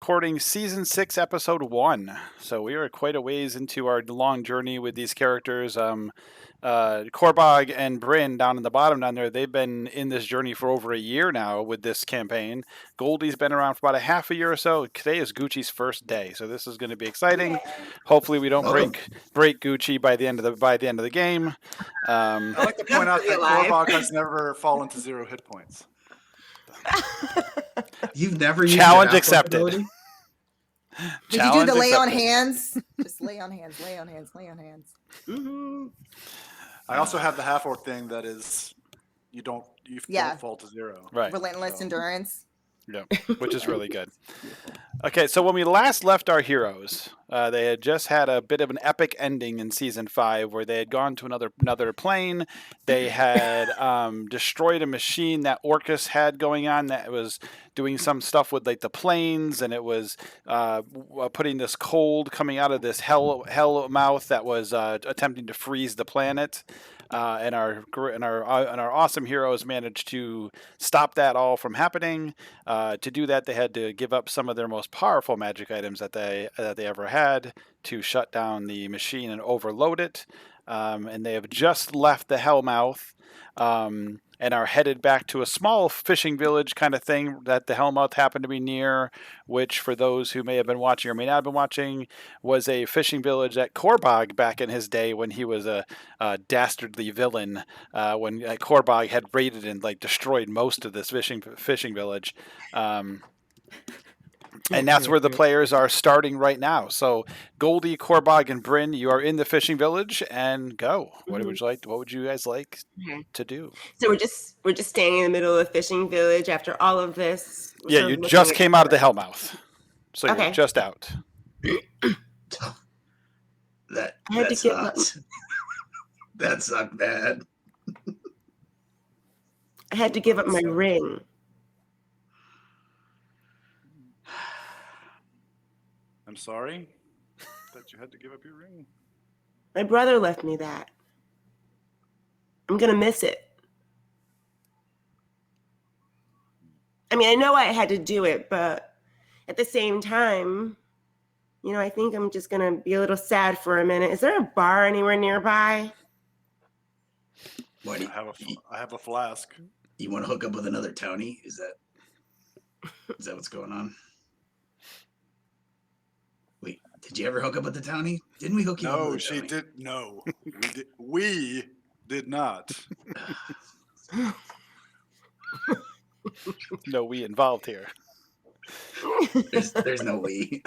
recording Season 6, Episode 1. So we are quite a ways into our long journey with these characters. Korbog and Bryn down in the bottom down there, they've been in this journey for over a year now with this campaign. Goldie's been around for about a half a year or so. Today is Gucci's first day, so this is going to be exciting. Hopefully we don't break Gucci by the end of the game. I'd like to point out that Korbog has never fallen to 0 hit points. You've never used challenge accepted. Did you do the lay on hands? Just lay on hands, lay on hands, lay on hands. Mm-hmm. I also have the half orc thing that is you don't fall to 0. Right. Relentless endurance. Yeah, which is really good. Okay, so when we last left our heroes, they had just had a bit of an epic ending in Season 5 where they had gone to another plane. They had destroyed a machine that Orcus had going on that was doing some stuff with like the planes, and it was putting this cold coming out of this hell mouth that was attempting to freeze the planet. And our awesome heroes managed to stop that all from happening. To do that, they had to give up some of their most powerful magic items that they ever had to shut down the machine and overload it. And they have just left the Hellmouth and are headed back to a small fishing village kind of thing that the Hellmouth happened to be near, which for those who may have been watching or may not have been watching, was a fishing village at Korbog back in his day when he was a dastardly villain, when Korbog had raided and destroyed most of this fishing village. And that's where the players are starting right now. So Goldie, Korbog, and Bryn, you are in the fishing village, and go. What would you guys like to do? So we're just standing in the middle of the fishing village after all of this. Yeah, you just came out of the Hellmouth. So you're just out. That sucked bad. I had to give up my ring. I'm sorry that you had to give up your ring. My brother left me that. I'm going to miss it. I mean, I know I had to do it, but at the same time, I think I'm just going to be a little sad for a minute. Is there a bar anywhere nearby? What, I have a flask. You want to hook up with another townie? Is that what's going on? Wait, did you ever hook up with the townie? Didn't we hook you up with the townie? No, she did. No, we did not. No we involved here. There's no we.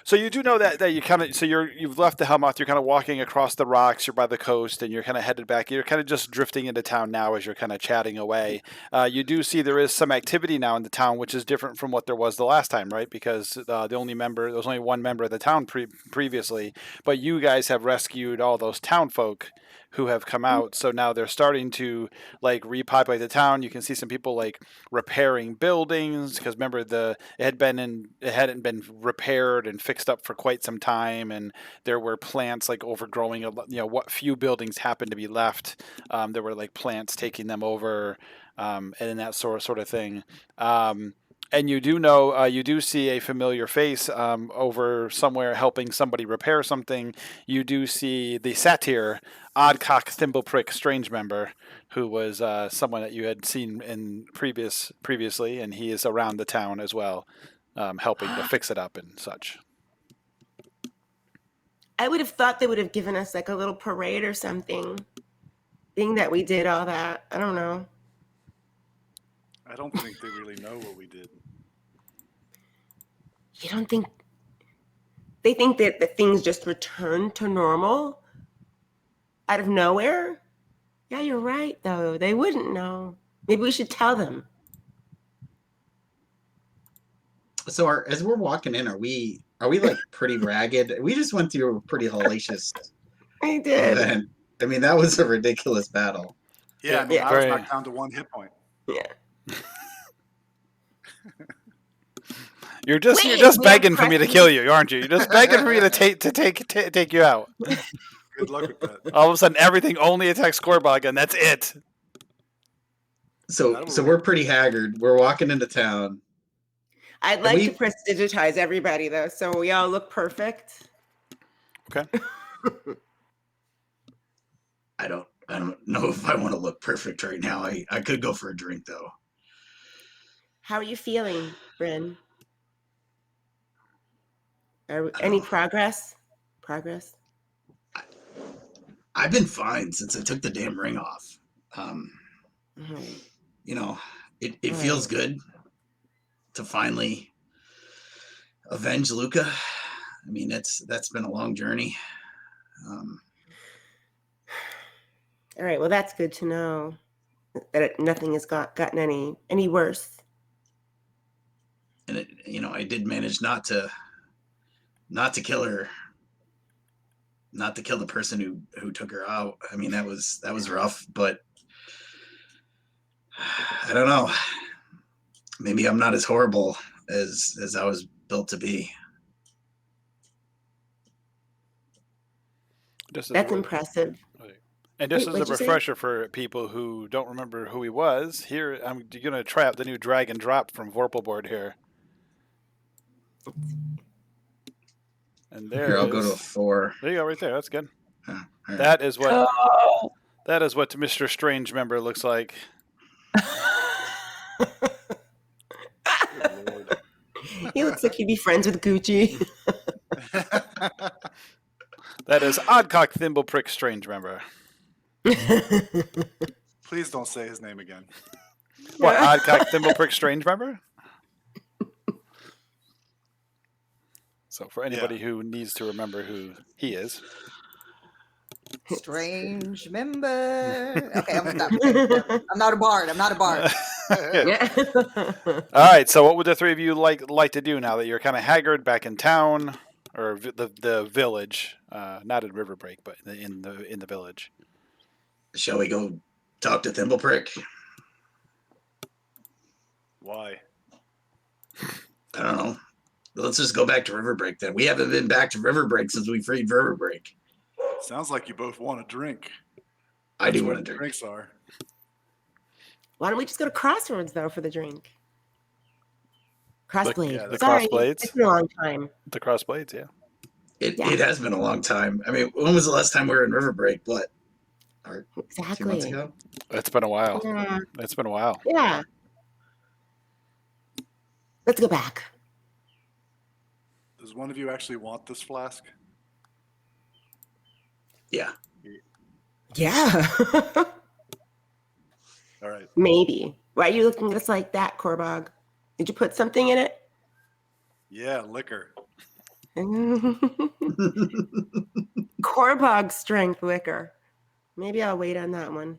So you do know that you kind of you've left the Hellmouth. You're kind of walking across the rocks. You're by the coast, and you're kind of headed back. You're kind of just drifting into town now as you're kind of chatting away. You do see there is some activity now in the town, which is different from what there was the last time, right? Because there was only one member of the town previously, but you guys have rescued all those town folk who have come out. So now they're starting to repopulate the town. You can see some people repairing buildings because remember it hadn't been repaired and fixed up for quite some time, and there were plants overgrowing. What few buildings happened to be left, there were plants taking them over, and that sort of thing. And you do know, you do see a familiar face over somewhere helping somebody repair something. You do see the satyr, Oddcock Thimbleprick Strange Member, who was someone that you had seen in previously, and he is around the town as well, helping to fix it up and such. I would have thought they would have given us a little parade or something, being that we did all that. I don't know. I don't think they really know what we did. You don't think they think that the things just returned to normal out of nowhere? Yeah, you're right, though. They wouldn't know. Maybe we should tell them. So as we're walking in, are we pretty ragged? We just went through a pretty hellacious I did. event. I mean, that was a ridiculous battle. Yeah, I was knocked down to 1 hit point. Yeah. You're just begging for me to kill you, aren't you? You're just begging for me to take you out. Good luck with that. All of a sudden, everything only attacks Korbog, and that's it. So we're pretty haggard. We're walking into town. I'd like to prestidigitize everybody though, so we all look perfect. Okay. I don't know if I want to look perfect right now. I could go for a drink though. How are you feeling, Bryn? Any progress? I've been fine since I took the damn ring off. You know, it feels good to finally avenge Luca. I mean, that's been a long journey. All right, well, that's good to know that nothing has gotten any worse. And I did manage not to kill her, not to kill the person who took her out. I mean, that was rough, but I don't know. Maybe I'm not as horrible as I was built to be. That's impressive. And just as a refresher for people who don't remember who he was, here I'm going to try out the new drag and drop from Vorpalboard here. And there I'll go to a 4. There you go, right there. That's good. Right. That is what Mr. Strange member looks like. He looks like he'd be friends with Gucci. That is Oddcock Thimbleprick Strange member. Please don't say his name again. What, Oddcock Thimbleprick Strange member? So for anybody who needs to remember who he is. Strange member. Okay, I'm stop. I'm not a bard. All right, so what would the three of you like to do now that you're kind of haggard back in town, or the village? Not in Riverbreak, but in the village. Shall we go talk to Thimbleprick? Why? I don't know. Let's just go back to Riverbreak then. We haven't been back to Riverbreak since we freed Riverbreak. Sounds like you both want a drink. I do want a drink. Drinks are. Why don't we just go to Crossroads though for the drink? Crossblade. The Sorry, Crossblades. it's been a long time. The Crossblades, yeah. It has been a long time. I mean, when was the last time we were in Riverbreak? What? Exactly. 2 months ago? It's been a while. Yeah. It's been a while. Yeah. Let's go back. Does one of you actually want this flask? Yeah. Yeah. All right. Maybe. Why are you looking at us like that, Korbog? Did you put something in it? Yeah, liquor. Korbog strength liquor. Maybe I'll wait on that one.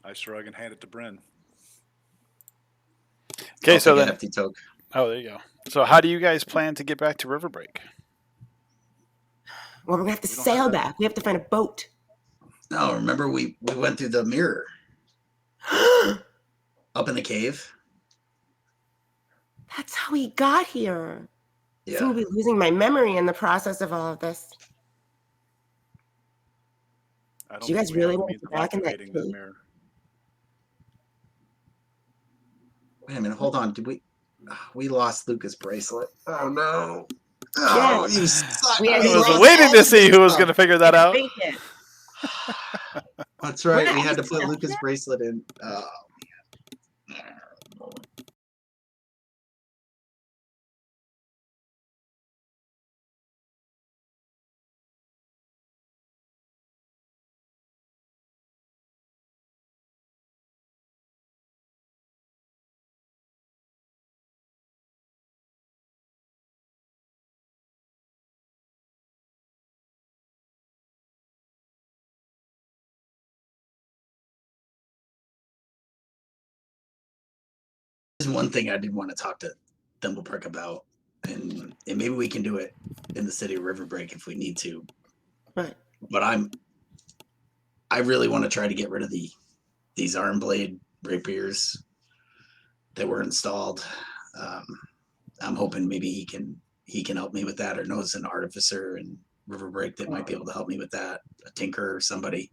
I shrug and hand it to Bryn. Okay, so then. Hefty toke. Oh, there you go. So how do you guys plan to get back to Riverbreak? Well, we're gonna have to sail back. We have to find a boat. No, remember we went through the mirror. Up in the cave. That's how we got here. Yeah. I seem to be losing my memory in the process of all of this. I don't Do you guys think we really have want means to of go back in that activating cave? mirror. Wait a minute, hold on. Did we lost Luca's bracelet? Oh no. Yeah. Oh, you suck. We I had was lost waiting to see who was going to figure that out. Take it. That's right. We're We not had to put accepting Luca's it? bracelet in. Oh, man. There's one thing I did want to talk to Thimbleprick about, and maybe we can do it in the city of Riverbreak if we need to. Right. But I really want to try to get rid of these arm blade rapiers that were installed. I'm hoping maybe he can help me with that, or knows an artificer in Riverbreak that might be able to help me with that, a tinker or somebody.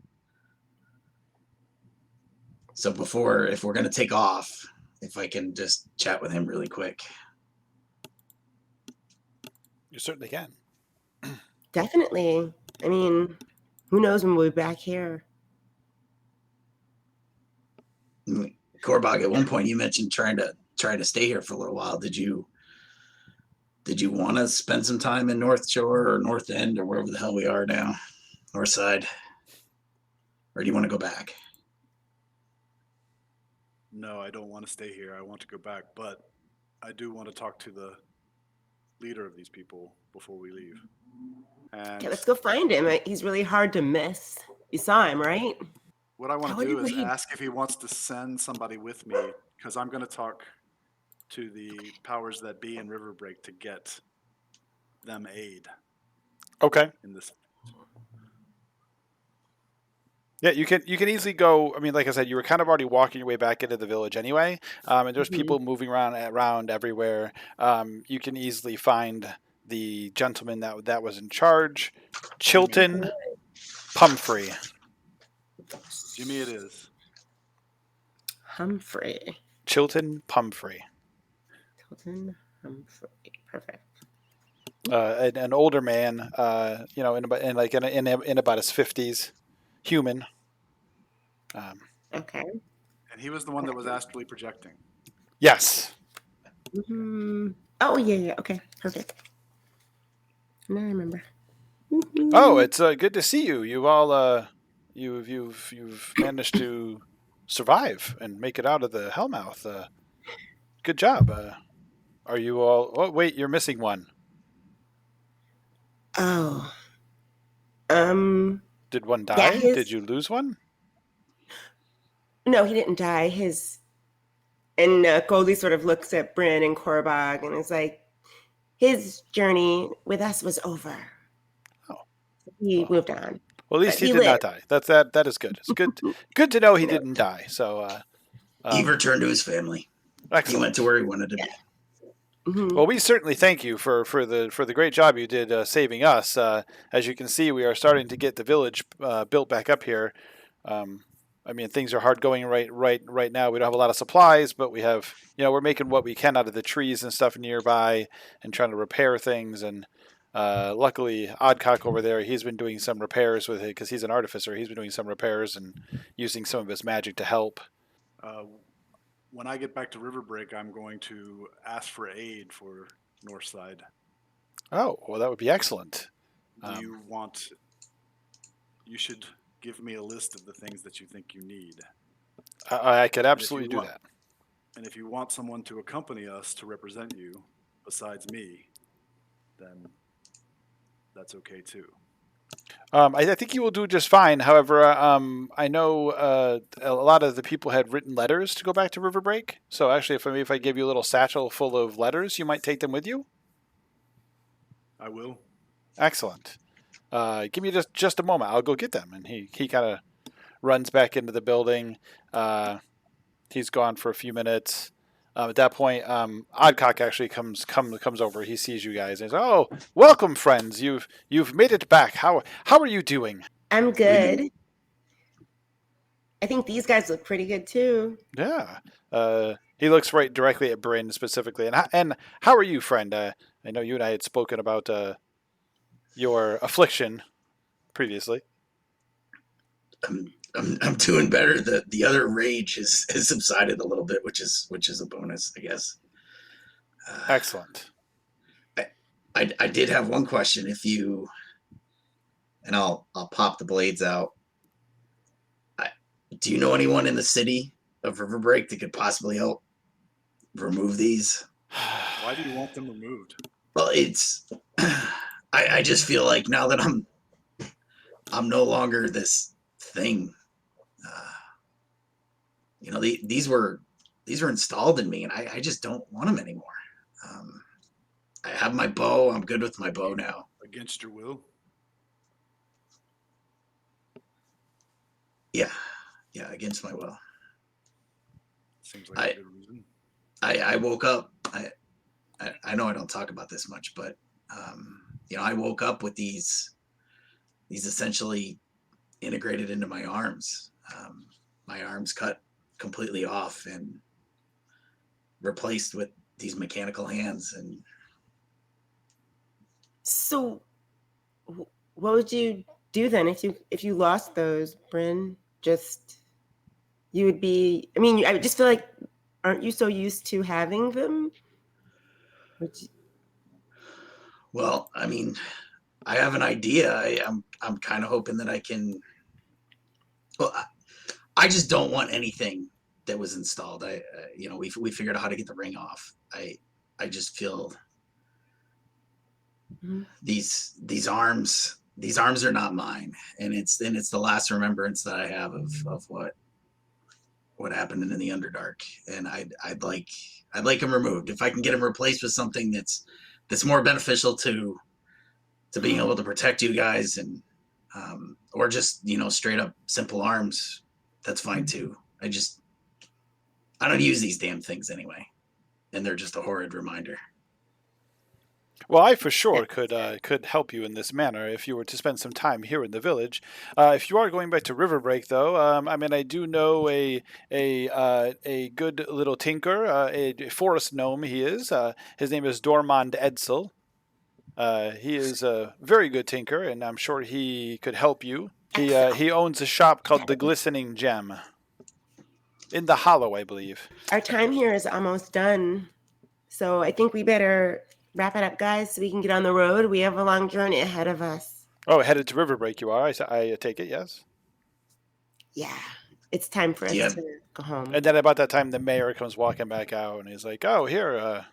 So if we're going to take off, if I can just chat with him really quick. You certainly can. Definitely. I mean, who knows when we'll be back here? Korbog, at one point you mentioned trying to stay here for a little while. Did you want to spend some time in North Shore or North End or wherever the hell we are now, North Side, or do you want to go back? No, I don't want to stay here. I want to go back, but I do want to talk to the leader of these people before we leave. And Okay, let's go find him. He's really hard to miss. You saw him, right? what I want How to do would is we- ask if he wants to send somebody with me, because I'm going to talk to the powers that be in Riverbreak to get them aid Okay. in this. Yeah, you can easily go. I mean, like I said, you were kind of already walking your way back into the village anyway, and there's people moving around everywhere. You can easily find the gentleman that was in charge, Chilton Pumphrey. Jimmy, it is. Humphrey. Chilton Pumphrey. Hilton Humphrey. Perfect. An older man, in about his 50s, human. Okay. And he was the one that was astrally projecting. Yes. Oh yeah. Okay. Perfect. Now I remember. Oh, it's good to see you. You all, you've managed to survive and make it out of the Hellmouth. Good job. Are you all? Oh, wait, you're missing one. Oh. Did one die? Yeah, Did you lose one? No, he didn't die. Goldie sort of looks at Bryn and Korbog and is like, his journey with us was over. Oh. He moved on. Well, at least But he he did not lived. die. That is good. It's good to know he didn't die. So He returned to his family. excellent. He went to where he wanted to be. Mhm. Well, we certainly thank you for the great job you did saving us. As you can see, we are starting to get the village built back up here. I mean, things are hard going right now. We don't have a lot of supplies, but we have, we're making what we can out of the trees and stuff nearby and trying to repair things. And luckily, Oddcock over there, he's been doing some repairs with it because he's an artificer. He's been doing some repairs and using some of his magic to help. When I get back to Riverbreak, I'm going to ask for aid for Northside. Oh, well, that would be excellent. Do you should give me a list of the things that you think you need. I could absolutely do that. And if you want someone to accompany us to represent you besides me, then that's okay too. I think you will do just fine. However, I know a lot of the people had written letters to go back to Riverbreak. So actually, if I give you a little satchel full of letters, you might take them with you. I will. Excellent. Give me just a moment. I'll go get them. And he kind of runs back into the building. He's gone for a few minutes. At that point, Oddcock actually comes over. He sees you guys and says, "Oh, welcome, friends! You've made it back. How are you doing?" I'm good. I think these guys look pretty good too. Yeah. He looks right directly at Bryn specifically. And how are you, friend? I know you and I had spoken about your affliction previously. I'm doing better. The other rage has subsided a little bit, which is a bonus, I guess. Excellent. I did have one question. And I'll pop the blades out. Do you know anyone in the city of Riverbreak that could possibly help remove these? Why do you want them removed? Well, it's I just feel like now that I'm no longer this thing. These were installed in me, and I just don't want them anymore. I have my bow. I'm good with my bow now. Against your will? Yeah, against my will. Seems like a good reason. I woke up. I know I don't talk about this much, but I woke up with these essentially integrated into my arms. My arms cut completely off, and replaced with these mechanical hands. And So, what would you do then if you lost those, Bryn? Just you would be. I mean, I just feel like, aren't you so used to having them? well, I mean, I have an idea. I'm kind of hoping that I can. Well, I just don't want anything that was installed. We figured out how to get the ring off. I just feel these arms are not mine, and it's the last remembrance that I have of what happened in the Underdark, and I'd like them removed. If I can get them replaced with something that's more beneficial to being able to protect you guys, and or just straight up simple arms, that's fine too. I don't use these damn things anyway, and they're just a horrid reminder. Well, I for sure could help you in this manner if you were to spend some time here in the village. If you are going back to Riverbreak, though, I mean, I do know a good little tinker, a forest gnome. He is. His name is Dormond Edsel. He is a very good tinker, and I'm sure he could help you. He owns a shop called the Glistening Gem in the Hollow, I believe. Our time here is almost done, so I think we better wrap it up, guys, so we can get on the road. We have a long journey ahead of us. Oh, headed to Riverbreak you are? I take it, yes? Yeah, it's time for us to go home. And then about that time, the mayor comes walking back out, and he's like, oh, here,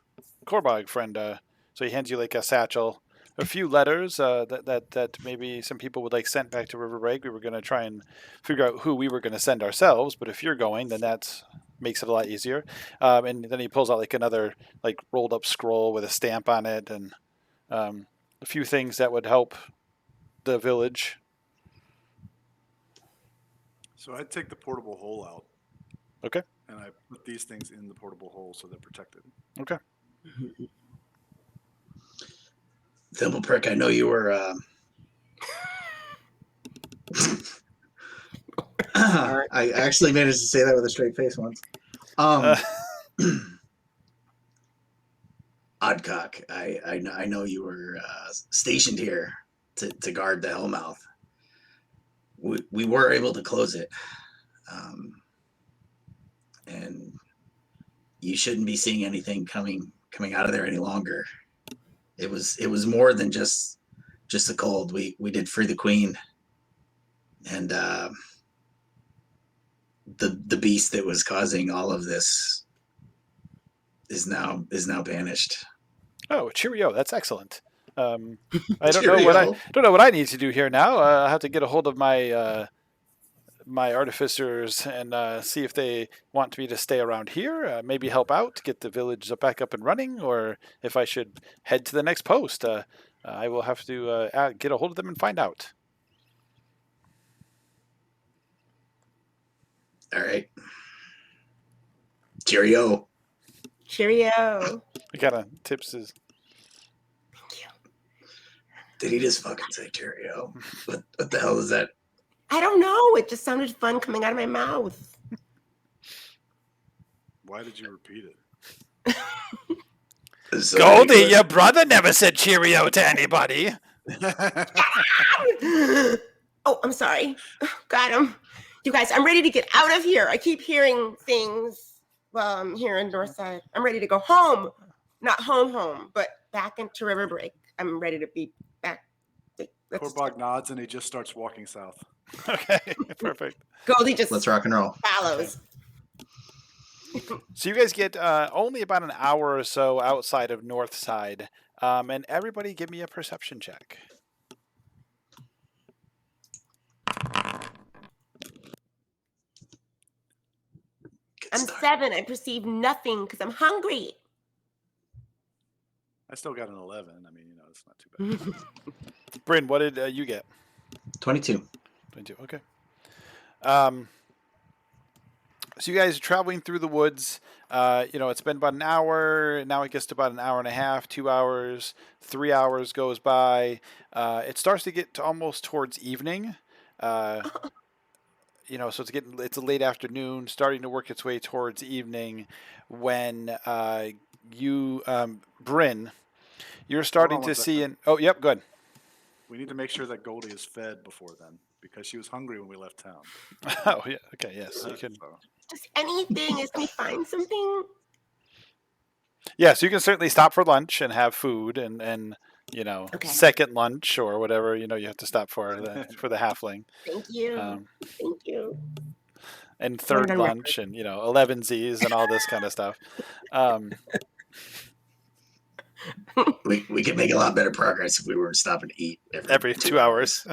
Korbog, friend. So he hands you like a satchel, a few letters that maybe some people would like sent back to Riverbreak. We were going to try and figure out who we were going to send ourselves, but if you're going, then that makes it a lot easier. And then he pulls out like another like rolled up scroll with a stamp on it, and a few things that would help the village. So I'd take the portable hole out. Okay. And I put these things in the portable hole so they're protected. Okay. Thimbleprick, I know you were. I actually managed to say that with a straight face once. Oddcock, I know you were stationed here to guard the Hellmouth. We were able to close it, and you shouldn't be seeing anything coming out of there any longer. It was more than just the cold. We did free the queen, and the beast that was causing all of this is now banished. Oh, cheerio! That's excellent. I don't know what I need to do here now. I have to get a hold of my my artificers and see if they want me to stay around here, maybe help out, get the village back up and running, or if I should head to the next post. I will have to get a hold of them and find out. All right. Cheerio. Cheerio. He kind of tips his. Thank you. Did he just fucking say cheerio? What the hell is that? I don't know. It just sounded fun coming out of my mouth. Why did you repeat it? So Goldie, your brother never said cheerio to anybody. Oh, I'm sorry. Got him. You guys, I'm ready to get out of here. I keep hearing things while I'm here in Northside. I'm ready to go home. Not home, but back into Riverbreak. I'm ready to be back. Korbog nods and he just starts walking south. Okay, perfect. Goldie just let's rock and roll. follows. So you guys get only about an hour or so outside of Northside, and everybody give me a perception check. I'm 7. I perceive nothing because I'm hungry. I still got an 11. I mean, it's not too bad. Bryn, what did you get? 22. 22, okay. So you guys are traveling through the woods. It's been about an hour. Now it gets to about an hour and a half, 2 hours, 3 hours goes by. It starts to get to almost towards evening. so it's a late afternoon, starting to work its way towards evening, when Bryn, you're starting one to see second. oh, yep, good. We need to make sure that Goldie is fed before then, because she was hungry when we left town. Oh, yeah, okay, yes, you can. So, Just anything as we find something. Yeah, so you can certainly stop for lunch and have food, and Okay. second lunch or whatever you have to stop for the halfling. Thank you. Thank you. And third on lunch and 11 Z's and all this kind of stuff. We could make a lot better progress if we were stopping to eat Every 2 hours.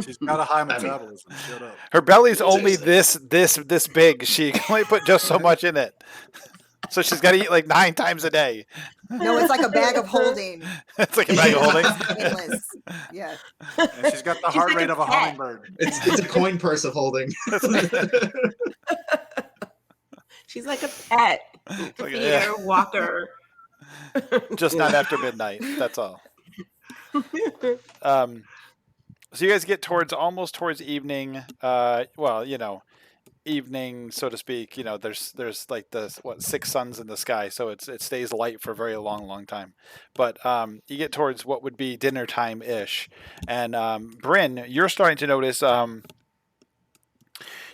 she's got a high metabolism. Shut up. Her belly's only this big. She can only put just so much in it. So she's got to eat like 9 times a day. No, it's like a bag of holding. It's like a bag of holding. Endless. Yeah. And she's got the heart rate of a hummingbird. It's a coin purse of holding. She's like a pet. Like Feeder, walker. Just not after midnight. That's all. So you guys get almost towards evening. Evening, so to speak. There's like the 6 suns in the sky, so it stays light for a very long time. But you get towards what would be dinner time ish, and Bryn, you're starting to notice.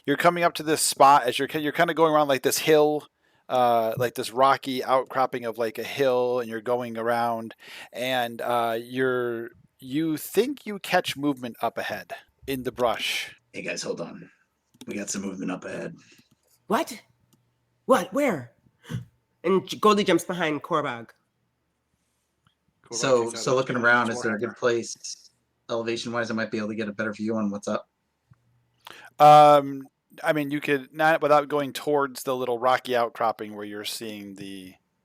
You're coming up to this spot as you're kind of going around like this hill, like this rocky outcropping of like a hill, and you're going around, and you think you catch movement up ahead in the brush. Hey guys, hold on. We got some movement up ahead. What? Where? And Goldie jumps behind Korbog. So looking around, is there a good place, elevation-wise, I might be able to get a better view on what's up? I mean, you could not without going towards the little rocky outcropping where you're seeing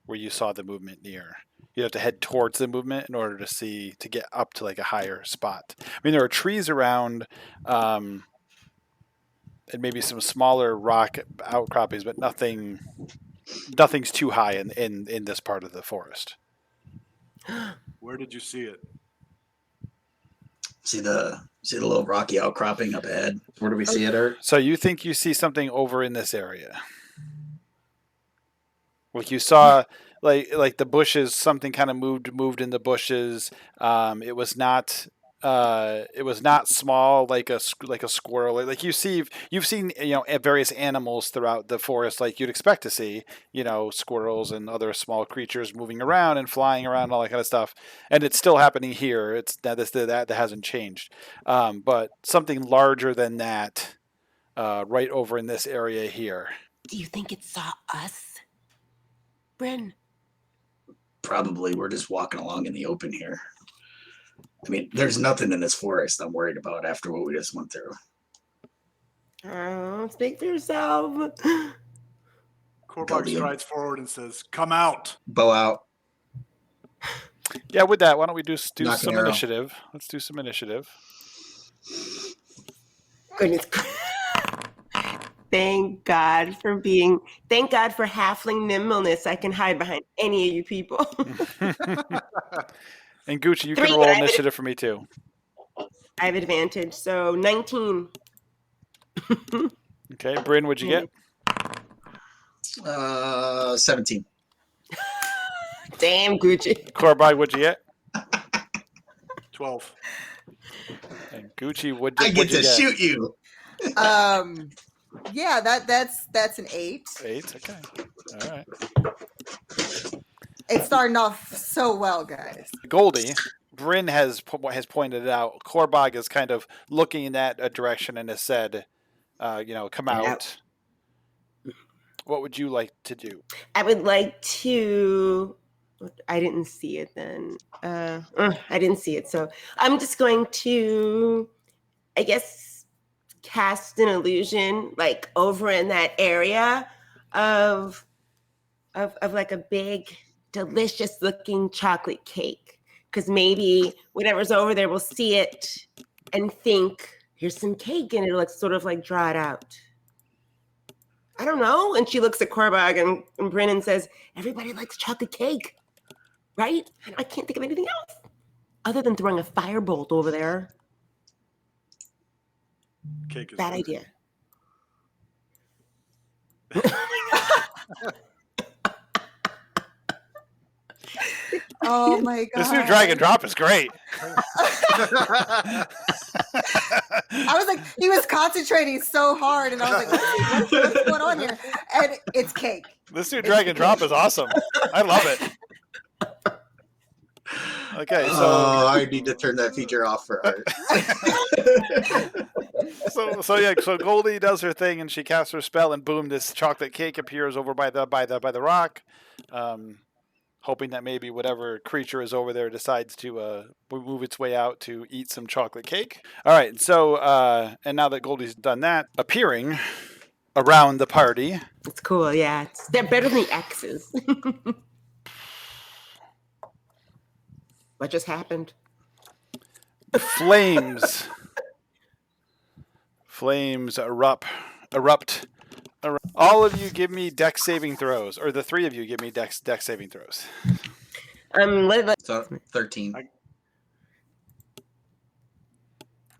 where you saw the movement near. You have to head towards the movement in order to get up to like a higher spot. I mean, there are trees around, and maybe some smaller rock outcroppings, but nothing's too high in this part of the forest. Where did you see it? See the little rocky outcropping up ahead? Where do we see it, Art? So you think you see something over in this area? Like you saw, like the bushes, something kind of moved in the bushes. It was not small like a squirrel. Like you've seen various animals throughout the forest, like you'd expect to see, squirrels and other small creatures moving around and flying around and all that kind of stuff. And it's still happening here. It's that hasn't changed. But something larger than that, right over in this area here. Do you think it saw us, Bryn? Probably. We're just walking along in the open here. I mean, there's nothing in this forest I'm worried about after what we just went through. Oh, speak for yourself. Korbog strides forward and says, "Come out." Bow out. Yeah, with that, why don't we do Knock some an arrow. initiative? Let's do some initiative. Goodness. Thank God for halfling nimbleness. I can hide behind any of you people. And Gucci, you 3, can roll but initiative for me too. I have advantage, so 19. Okay, Bryn, what'd you get? 17. Damn, Gucci. Korbog, what'd you get? 12. And Gucci, what'd I you get to get? shoot you. Yeah, that's an 8. 8, okay. All right. It's starting off so well, guys. Goldie, Bryn has pointed it out. Korbog is kind of looking in that direction and has said, come out. What would you like to do? I would like to. I didn't see it then. I didn't see it, so I'm just going to, I guess, cast an illusion like over in that area of like a big, delicious looking chocolate cake. Because maybe whatever's over there will see it and think, here's some cake, and it'll like sort of like draw it out. I don't know. And she looks at Korbog and Brennan says, everybody likes chocolate cake, right? I can't think of anything else other than throwing a firebolt over there. Cake is Bad better. idea. Oh my god. This new drag and drop is great. I was like, he was concentrating so hard, and I was like, what's going on here? And it's cake. This new drag and drop is awesome. I love it. Okay, so I need to turn that feature off for art. so Goldie does her thing and she casts her spell, and boom, this chocolate cake appears over by the rock. Hoping that maybe whatever creature is over there decides to move its way out to eat some chocolate cake. All right, so and now that Goldie's done that, appearing around the party. It's cool, yeah. They're better than the X's. What just happened? Flames erupt. All of you give me dex saving throws, or the three of you give me dex saving throws. So 13.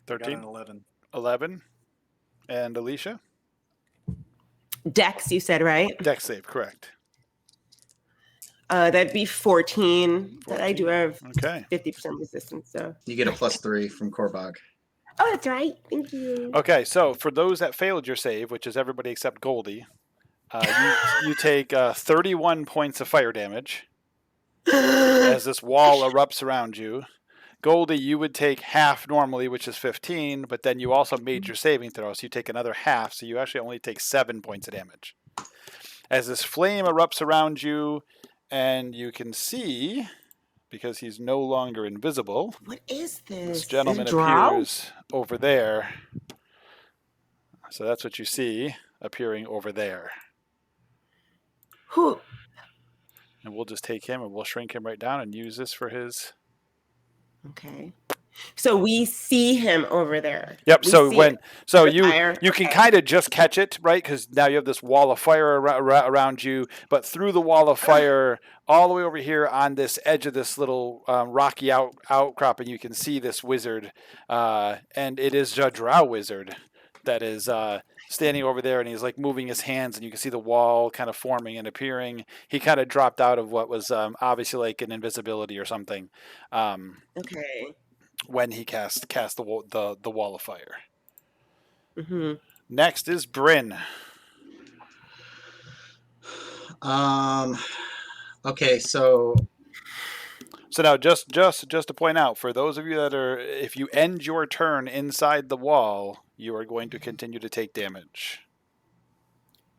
13? 11. 11. And Alicia? Dex, you said, right? Dex save, correct. That'd be 14. But I do have Okay. 50% resistance, so. You get a +3 from Korbog. Oh, that's right. Thank you. Okay, so for those that failed your save, which is everybody except Goldie, you take 31 points of fire damage as this wall erupts around you. Goldie, you would take half normally, which is 15, but then you also made your saving throw, so you take another half, so you actually only take 7 points of damage. As this flame erupts around you, and you can see, because he's no longer invisible, What is this? this gentleman Drow? appears over there. So that's what you see appearing over there. Who? And we'll just take him and we'll shrink him right down and use this for his... Okay. So we see him over there. Yep. We So see when it. so The you fire. you can Okay. kind of just catch it, right? Because now you have this wall of fire around you, but through the wall of fire, all the way over here on this edge of this little rocky outcropping, you can see this wizard, and it is a drow wizard that is standing over there, and he's like moving his hands, and you can see the wall kind of forming and appearing. He kind of dropped out of what was obviously like an invisibility or something. Okay. When he cast the wall of fire. Mm-hmm. Next is Bryn. Okay, so Now just to point out, for those of you that are, if you end your turn inside the wall, you are going to continue to take damage.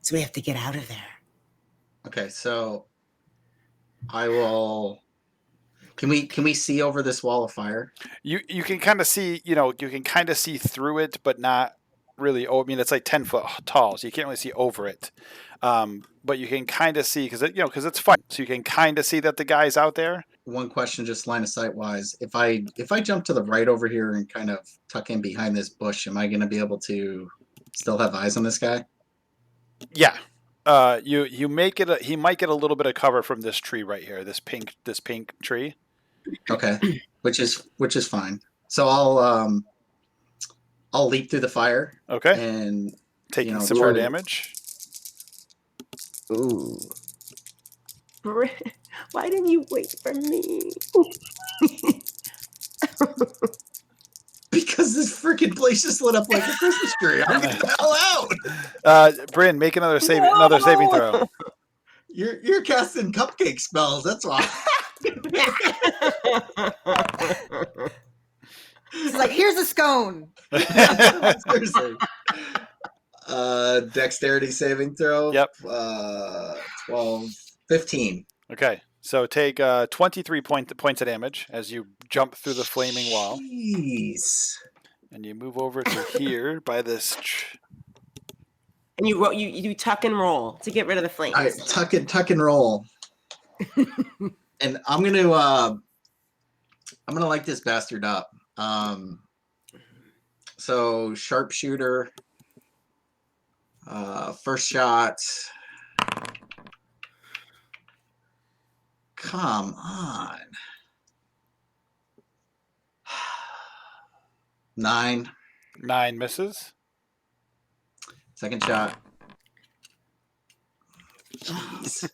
So we have to get out of there. okay, so I will. Can we see over this wall of fire? You can kind of see, you can kind of see through it, but not really. I mean, it's like 10 foot tall, so you can't really see over it. But you can kind of see because it's fire, so you can kind of see that the guy's out there. One question, just line of sight wise. If I jump to the right over here and kind of tuck in behind this bush, am I going to be able to still have eyes on this guy? Yeah. You make it. He might get a little bit of cover from this tree right here. This pink tree. Okay, which is fine. So I'll leap through the fire. Okay. And Taking some more damage. Ooh. Why didn't you wait for me? because this freaking place just lit up like a Christmas tree. I'm getting the hell out. Bryn, make another saving throw. You're casting cupcake spells. That's why. It's like, here's a scone. Seriously. Dexterity saving throw. Yep. 15. Okay, so take 23 points of damage as you jump through the flaming wall. Jeez. And you move over to here by this. And you tuck and roll to get rid of the flames. All right, tuck and roll. And I'm gonna light this bastard up. So sharpshooter. First shot. Come on. 9. 9 misses. Second shot. Jeez.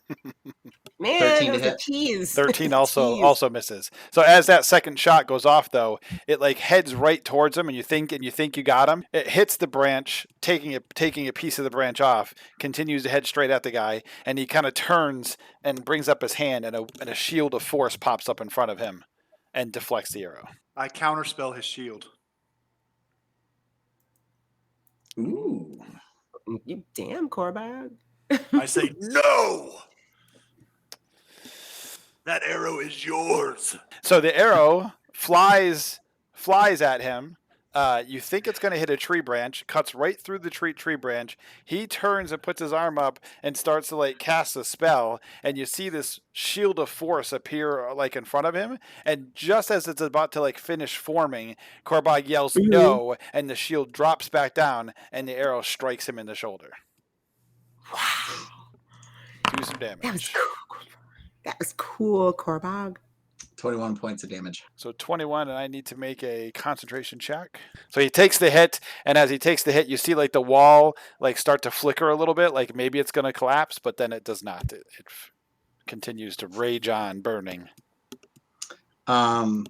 Man, 13 that to was a hit. cheese. 13 also Cheese. also misses. So as that second shot goes off, though, it like heads right towards him, and you think you got him. It hits the branch, taking a piece of the branch off. Continues to head straight at the guy, and he kind of turns and brings up his hand, and a shield of force pops up in front of him, and deflects the arrow. I counterspell his shield. Ooh. You damn Corbag. I say, no! That arrow is yours. So the arrow flies at him. You think it's going to hit a tree branch, cuts right through the tree branch. He turns and puts his arm up and starts to like cast a spell, and you see this shield of force appear like in front of him. And just as it's about to like finish forming, Korbag yells no, and the shield drops back down, and the arrow strikes him in the shoulder. Wow. Do some damage. That was cool. That was cool, Corbag. 21 points of damage. So 21, and I need to make a concentration check. So he takes the hit, and as he takes the hit, you see like the wall like start to flicker a little bit, like maybe it's going to collapse, but then it does not. It continues to rage on, burning. So I'm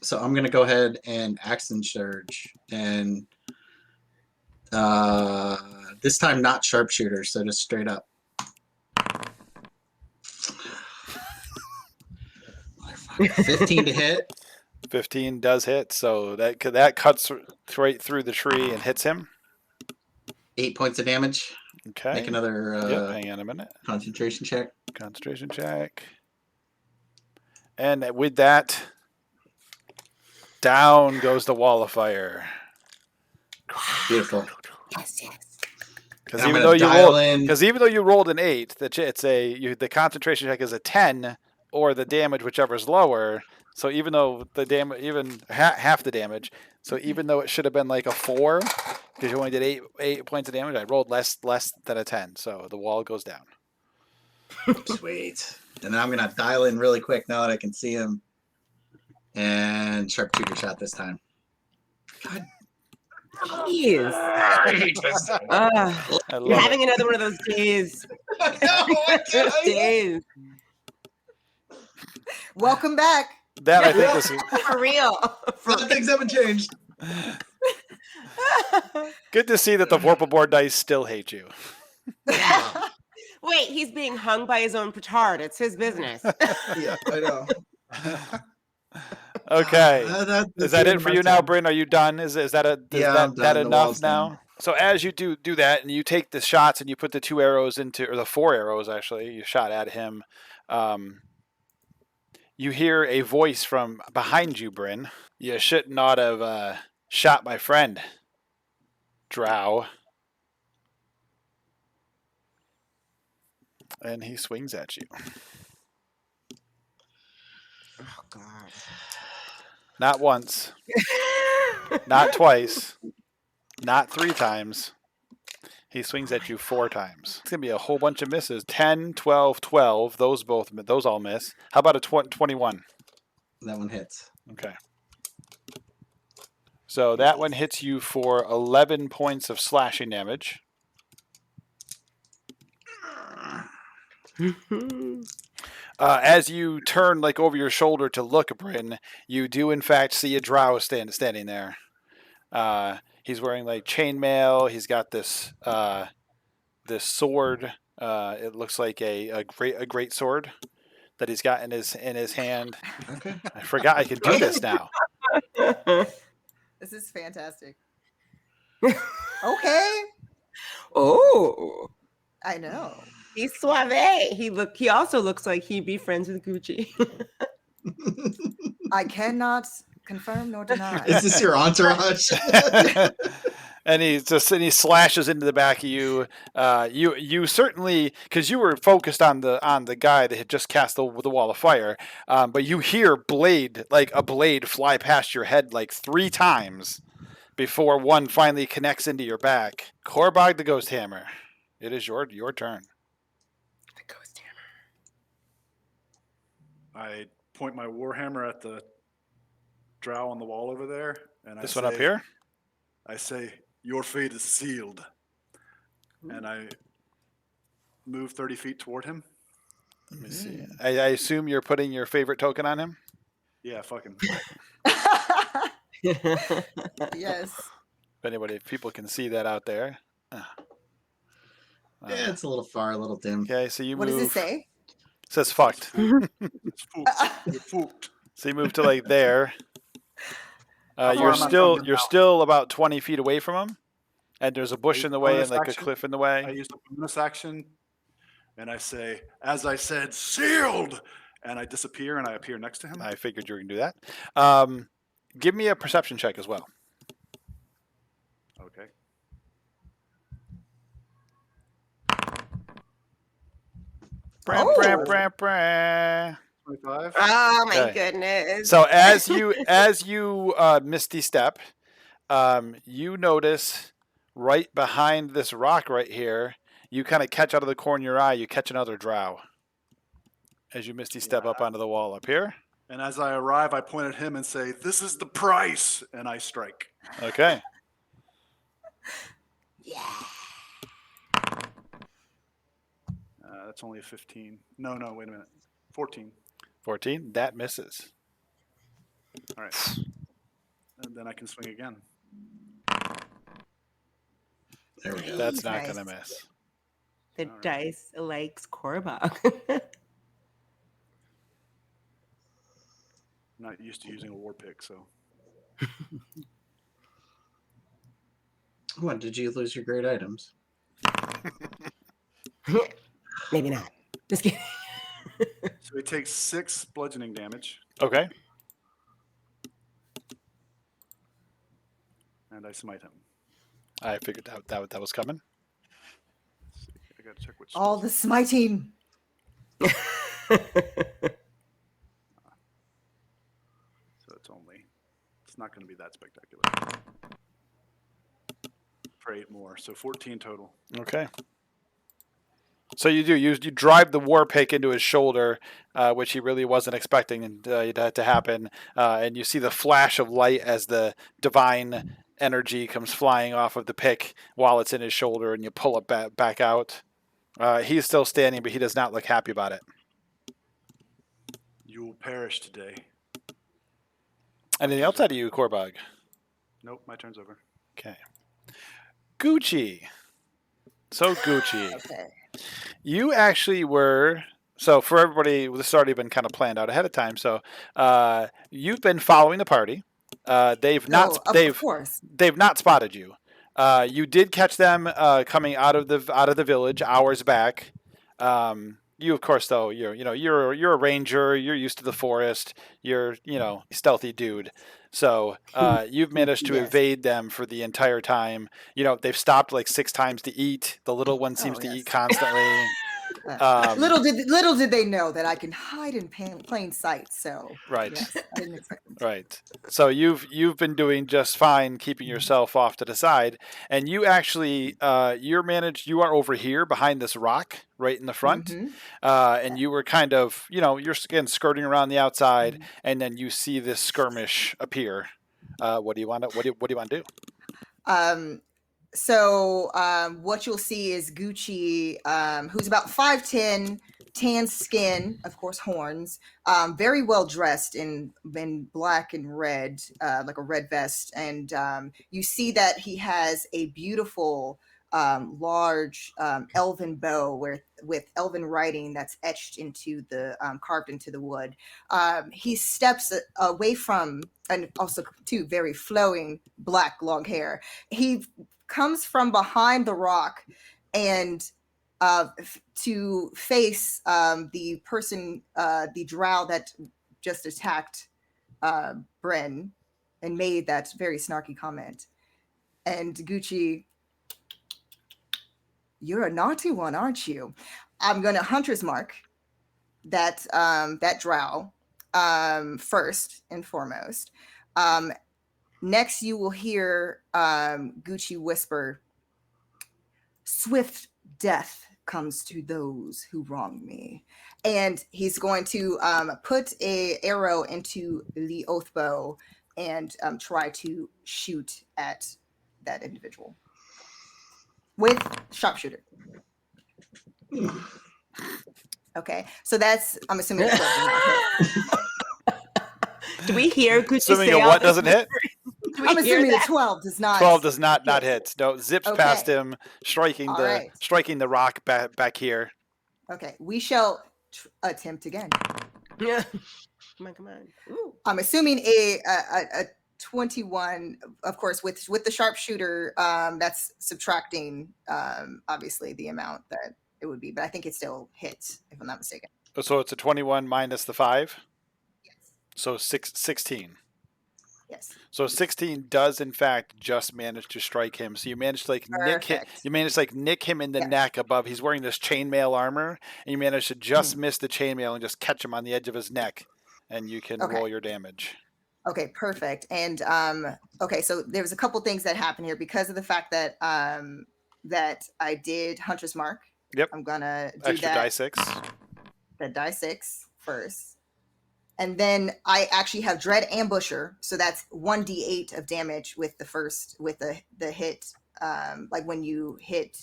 going to go ahead and action surge, and this time not sharpshooter, so just straight up. 15 to hit. 15 does hit, so that cuts right through the tree and hits him. 8 points of damage. Okay. Make another hang on a minute. concentration check. Concentration check. And with that, down goes the wall of fire. Beautiful. Yes, yes. Because I'm even gonna though dial in. you rolled an 8, the concentration check is a 10, or the damage, whichever is lower. So even though the damage, even half the damage, so even though it should have been like a 4, because you only did 8 points of damage, I rolled less than a 10. So the wall goes down. Sweet. And then I'm gonna dial in really quick now that I can see him. And sharpshooter shot this time. God. Jeez. I You're love having another one of those days. Days. Welcome back. that. I think was For real. Things haven't changed. good to see that the Vorpal dice still hate you. Wait, he's being hung by his own petard. It's his business. Yeah, I know. Okay. That's Is that the it end for of you my now, turn. Bryn? Are you done? Is that I'm that done. The enough wall's now? down. So as you do that, and you take the shots and you put the 2 arrows into, or the 4 arrows actually, you shot at him. You hear a voice from behind you, Bryn. You should not have shot my friend, Drow. And he swings at you. Oh, God. Not once, not twice, not 3 times. He swings at you 4 times. It's going to be a whole bunch of misses. 10, 12, 12. Those all miss. How about a 21? That one hits. Okay. So that one hits you for 11 points of slashing damage. As you turn like over your shoulder to look, Bryn, you do in fact see a drow standing there. He's wearing like chainmail. He's got this this sword. It looks like a great sword that he's got in his hand. Okay. I forgot I could do this now. This is fantastic. Okay. Oh, I know. he's suave. He also looks like he'd be friends with Gucci. I cannot confirm nor deny. Is this your entourage? And he slashes into the back of you. You certainly, because you were focused on the guy that had just cast the wall of fire, but you hear a blade fly past your head like 3 times before one finally connects into your back. Korbag the Ghost Hammer, it is your turn. The ghost hammer. I point my warhammer at the drow on the wall over there, and This one up here. I say, "Your fate is sealed." and I move 30 feet toward him. Let me see. I assume you're putting your favorite token on him? Yeah, fuck him. Yes. If people can see that out there. Yeah, it's a little far, a little dim. Okay, so you What move. does it say? It says fucked. It's fucked. You're fucked. So you move to like there. How far You're am I still from him you're now? still about 20 feet away from him, and there's a bush use in the the way bonus and like a action? cliff in the I way. use the bonus action, and I say, as I said, sealed! And I disappear, and I appear next to him. I figured you were gonna do that. Give me a perception check as well. Okay. Brah, Oh. brah, brah, brah. 25. Oh my Okay. goodness. So as you misty step, you notice right behind this rock right here, you kind of catch out of the corner of your eye, you catch another drow as you misty step up onto the wall up here. And as I arrive, I point at him and say, this is the price! And I strike. Okay. Yeah. That's only a 15. No, wait a minute. 14. 14. That misses. All right. And then I can swing again. There we go. That's not Nice. gonna miss. The All right. dice likes Korbog. Not used to using a war pick, so. What, did you lose your great items? Maybe not. Just kidding. So he takes 6 bludgeoning damage, Okay. and I smite him. I figured that was coming. Let's see. I gotta check which. All the smiting. So it's not going to be that spectacular. For 8 more, so 14 total. Okay. So you drive the war pick into his shoulder, which he really wasn't expecting to happen, and you see the flash of light as the divine energy comes flying off of the pick while it's in his shoulder, and you pull it back out. He's still standing, but he does not look happy about it. You will perish today. Anything else out of you, Korbog? Nope, my turn's over. Okay. Gucci. So Gucci. Okay. You actually were, so for everybody, this has already been kind of planned out ahead of time. So you've been following the party. They've not Of course. they've not spotted you. You did catch them coming out of the village hours back. You of course though you're a ranger. You're used to the forest. You're stealthy dude. So you've managed to Yes. evade them for the entire time. They've stopped like 6 times to eat. The little one seems to yes. eat constantly. Little did they know that I can hide in plain sight. So Right. yes, I didn't expect them to. Right. So you've been doing just fine keeping yourself off to the side, and you actually you are over here behind this rock right in the front, Mhm. and you were kind of you're again skirting around the outside, and then you see this skirmish appear. What do you want to do? So what you'll see is Gucci, who's about 5'10", tan skin, of course, horns, very well dressed in black and red, like a red vest. And you see that he has a beautiful, large elven bow with elven writing that's etched into the, carved into the wood. He steps away from, and also too, very flowing black long hair. He comes from behind the rock and to face the person, the drow that just attacked Bren and made that very snarky comment. And Gucci, you're a naughty one, aren't you? I'm going to hunter's mark that drow first and foremost. Next, you will hear Gucci whisper, "Swift death comes to those who wrong me." And he's going to put an arrow into the oath bow and try to shoot at that individual. with sharpshooter. Okay, so that's, I'm assuming it's 12 does not hit. Do we hear Gucci Assuming say a all what this? doesn't hit? Do we I'm hear assuming the that? 12 does not. 12 does not hit. hit. No, zips Okay. past him, striking All the right. striking the rock back here. Okay, we shall attempt again. Yeah. Come on. Ooh. I'm assuming a 21, of course, with the sharpshooter. That's subtracting, obviously, the amount that it would be, but I think it still hits, if I'm not mistaken. So it's a 21 minus the 5. Yes. So 16. Yes. So 16 does in fact just manage to strike him. So you manage to nick him. Perfect. You manage to nick him in the Yeah. neck above. He's wearing this chainmail armor, and you manage to just miss the chainmail and just catch him on the edge of his neck, and you can Okay. roll your damage. Okay, perfect. And okay, so there was a couple things that happened here because of the fact that that I did Hunter's Mark. Yep. I'm gonna do Extra that. die 6. That die 6 first. And then I actually have Dread Ambusher, so that's 1d8 of damage with the first, with the hit, like when you hit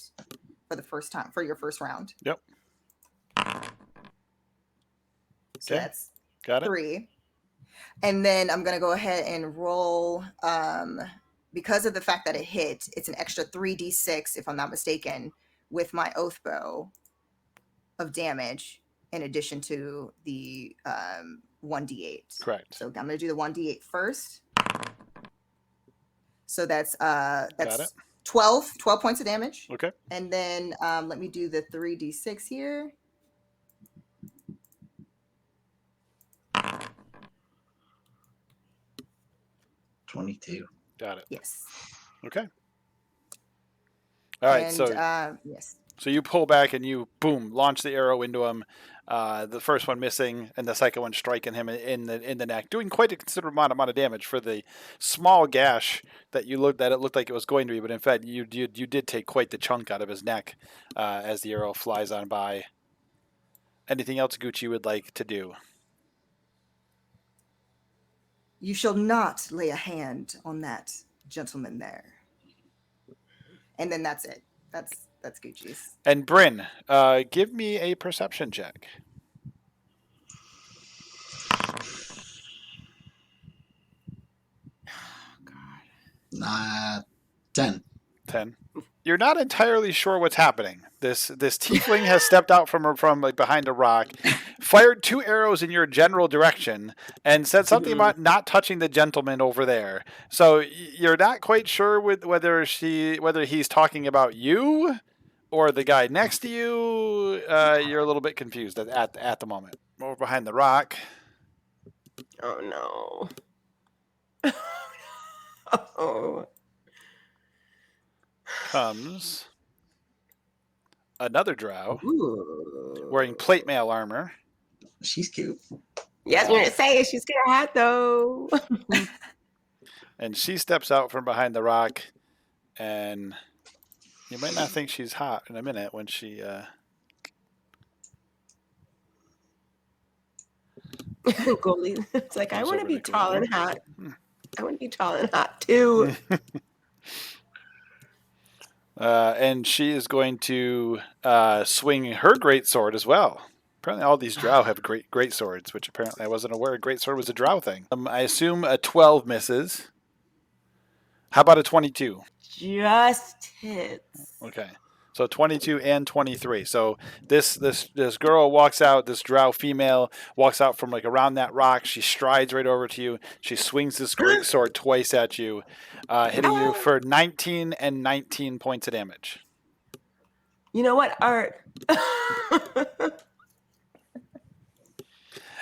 for the first time for your first round. Yep. So Okay. that's Got it. 3. And then I'm gonna go ahead and roll, because of the fact that it hit, it's an extra 3d6, if I'm not mistaken, with my oath bow of damage, in addition to the 1d8. Correct. So I'm gonna do the 1d8 first. So that's it. 12 points of damage. Okay. And then let me do the 3d6 here. $22. Got it. Yes. Okay. All right. And, So yes. So you pull back and you, boom, launch the arrow into him. The first one missing, and the second one striking him in the neck, doing quite a considerable amount of damage for the small gash that it looked like it was going to be. But in fact, you did take quite the chunk out of his neck as the arrow flies on by. Anything else Gucci would like to do? You shall not lay a hand on that gentleman there. And then that's it. That's Gucci's. And Bryn, give me a perception check. God. 10. 10. You're not entirely sure what's happening. This tiefling has stepped out from behind a rock, fired 2 arrows in your general direction, and said something about not touching the gentleman over there. So you're not quite sure whether he's talking about you or the guy next to you. You're a little bit confused at the moment. Over behind the rock. Oh no. Oh. Comes another drow Ooh. wearing plate mail armor. She's cute. Yes, we're gonna say it. She's gonna have though. And she steps out from behind the rock, and you might not think she's hot in a minute when she Goalie. It's like I Comes want to over be to tall Goalie. and hot. I want to be tall and hot too. and she is going to swing her great sword as well. Apparently all these drow have great swords, which apparently I wasn't aware a great sword was a drow thing. I assume a 12 misses. How about a 22? Just hits. Okay. So 22 and 23. So this girl walks out, this drow female walks out from around that rock. She strides right over to you. She swings this great sword twice at you, hitting you for 19 and 19 points of damage. You know what, Art?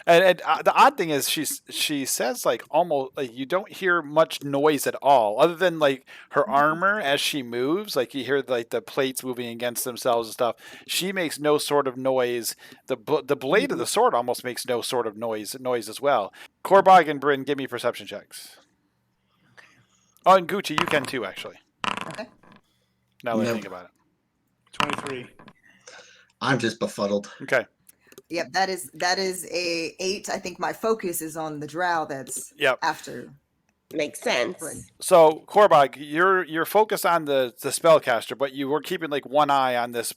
And the odd thing is she says almost you don't hear much noise at all other than her armor as she moves, you hear the plates moving against themselves and stuff. She makes no sort of noise. The blade of the sword almost makes no sort of noise as well. Korbog and Bryn, give me perception checks. Okay. Oh, and Gucci, you can too, actually. Okay. Now that I Nope. think about it. 23. I'm just befuddled. Okay. Yep, that is a 8. I think my focus is on the drow that's Yep. after. Makes sense. Right. So Korbog, you're focused on the spellcaster, but you were keeping like one eye on this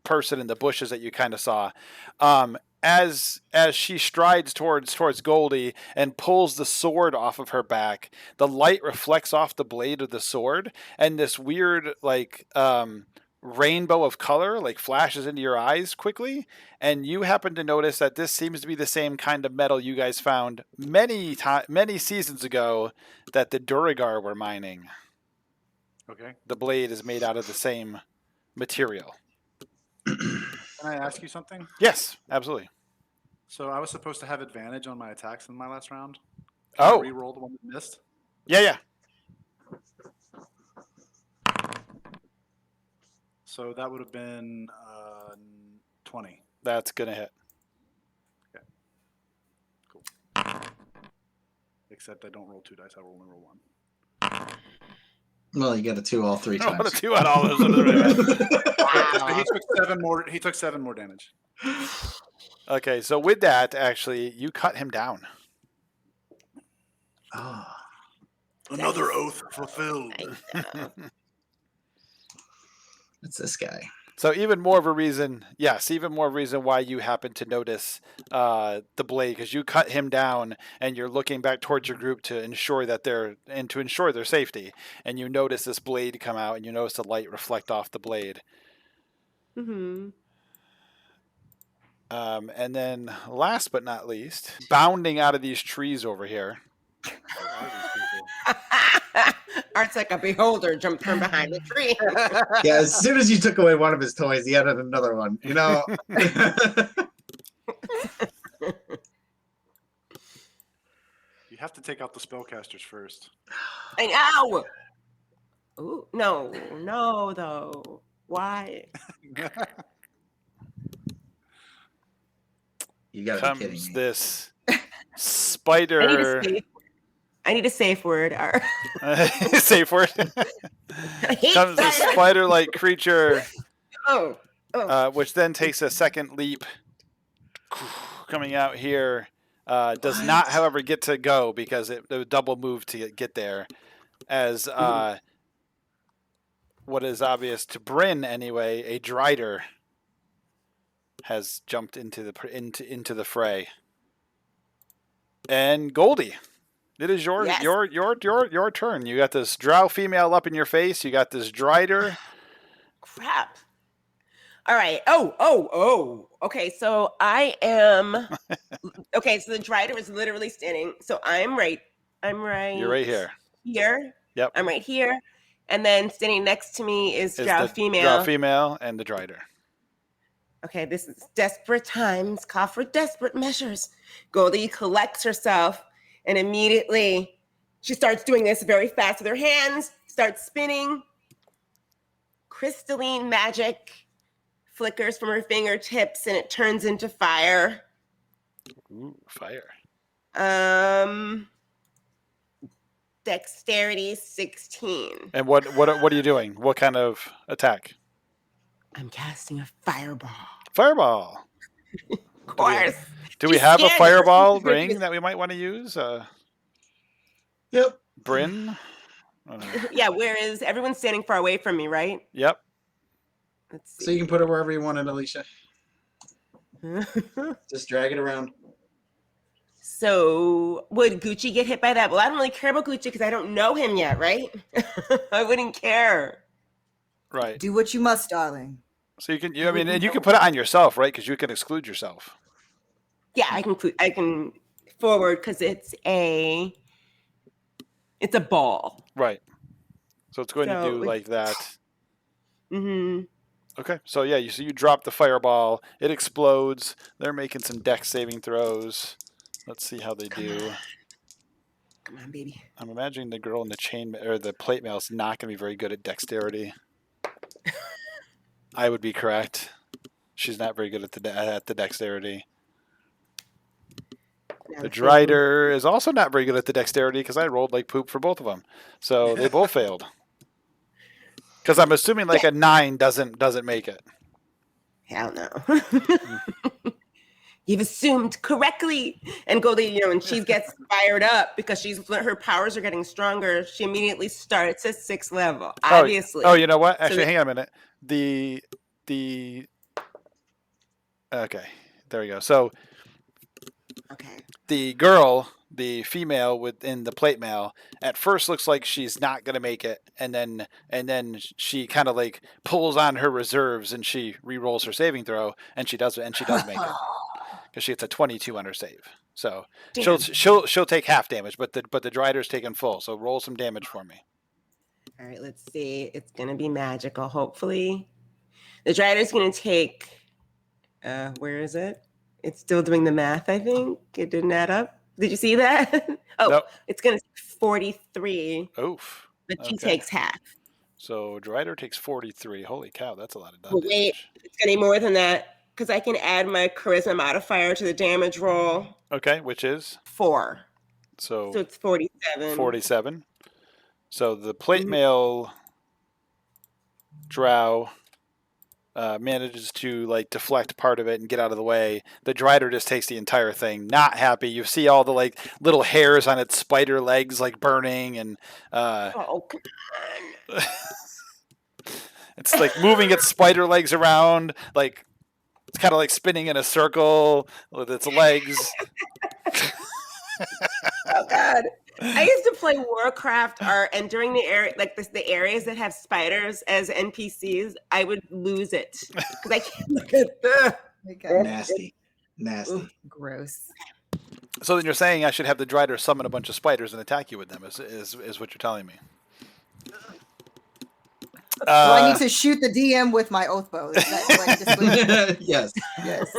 person in the bushes that you kind of saw. As she strides towards Goldie and pulls the sword off of her back, the light reflects off the blade of the sword, and this weird like rainbow of color like flashes into your eyes quickly, and you happen to notice that this seems to be the same kind of metal you guys found many seasons ago that the Duragar were mining. Okay. The blade is made out of the same material. Can I ask you something? Yes, absolutely. So I was supposed to have advantage on my attacks in my last round. Oh. Re-roll the one we missed. Yeah. So that would have been 20. That's gonna hit. Cool. Except I don't roll 2 dice. I only roll 1. Well, you got a 2 all 3 What a times. 2 on all those. So he took 7 more. He took 7 more damage. Okay, so with that, actually, you cut him down. Oh, Another oath fulfilled. that's this guy. So even more of a reason why you happen to notice the blade, because you cut him down and you're looking back towards your group to ensure their safety, and you notice this blade come out and you notice the light reflect off the blade. Mm-hmm. And then last but not least, bounding out of these trees over here. Art's like a beholder jumped from behind the tree. Yeah, as soon as you took away one of his toys, he added another one. You know. You have to take out the spellcasters first. I know. Ooh, no, though. Why? You gotta be kidding Comes me. this spider. I need a safe word. Safe word. I hate Comes this spiders. spider-like creature, Oh. which then takes a second leap, coming out here. Does not, however, get to go because it would double move to get there. As what is obvious to Bryn anyway, a Drider has jumped into the fray. And Goldie, it is your Yes. your turn. You got this drow female up in your face. You got this Drider. Crap. All right. Oh. Okay, so I am. Okay, so the Drider is literally standing. So I'm right. You're right here. Here. Yep. I'm right here. And then standing next to me is Drow the female. Drow female and the Drider. Okay, this is desperate times. Call for desperate measures. Goldie collects herself and immediately she starts doing this very fast with her hands, starts spinning. Crystalline magic flickers from her fingertips and it turns into fire. Ooh, fire. Dexterity 16. And what are you doing? What kind of attack? I'm casting a fireball. Fireball. Of course. Do we She's have a scared. fireball She's gonna ring use- that we might want to use? Yep. Bryn? Yeah, whereas everyone's standing far away from me, right? Yep. Let's So you can put it wherever you want it, Alicia. see. Just drag it around. So would Gucci get hit by that? Well, I don't really care about Gucci because I don't know him yet, right? I wouldn't care. Right. Do what you must, darling. So you can, and you can put it on yourself, right? Because you can exclude yourself. Yeah, I can forward because it's a ball. Right. So it's going to So do it- like that. Mm-hmm. Okay. So yeah, you drop the fireball. It explodes. They're making some dex saving throws. Let's see how they do. Come on, baby. I'm imagining the girl in the chain or the plate mail is not going to be very good at dexterity. I would be correct. She's not very good at the dexterity. The Drider is also not very good at the dexterity because I rolled like poop for both of them. So they both failed. Because I'm assuming like a 9 doesn't make it. Hell no. You've assumed correctly. And Goldie, when she gets fired up because her powers are getting stronger, she immediately starts at 6th level, obviously. Oh, you know what? Actually, So hang on a minute. Okay, there we go. So okay. the girl, the female within the plate mail, at first looks like she's not gonna make it, and then she kind of like pulls on her reserves and she re-rolls her saving throw, and she does make it because she gets a 22 on her save. So Damn. she'll take half damage, but the Drider's taking full. So roll some damage for me. All right, let's see. It's going to be magical, hopefully. The Drider's going to take, where is it? It's still doing the math, I think. It didn't add up. Did you see that? Nope. It's going to take 43. Oof. But she Okay. takes half. So Drider takes 43. Holy cow, that's a lot of But damage. wait, it's going to be more than that because I can add my charisma modifier to the damage roll. Okay, which is? 4. So it's 47. 47. So the plate mail drow manages to like deflect part of it and get out of the way. The Drider just takes the entire thing. Not happy. You see all the like little hairs on its spider legs like burning, and Oh, come on. it's like moving its spider legs around, like it's kind of like spinning in a circle with its legs. Oh God! I used to play Warcraft, and during the areas that have spiders as NPCs, I would lose it because I can't look at them. Okay. Nasty. Ooh, gross. So then you're saying I should have the Drider summon a bunch of spiders and attack you with them? Is what you're telling me? Do I need to shoot the DM with my oath bow? Is that, Yes. Yes.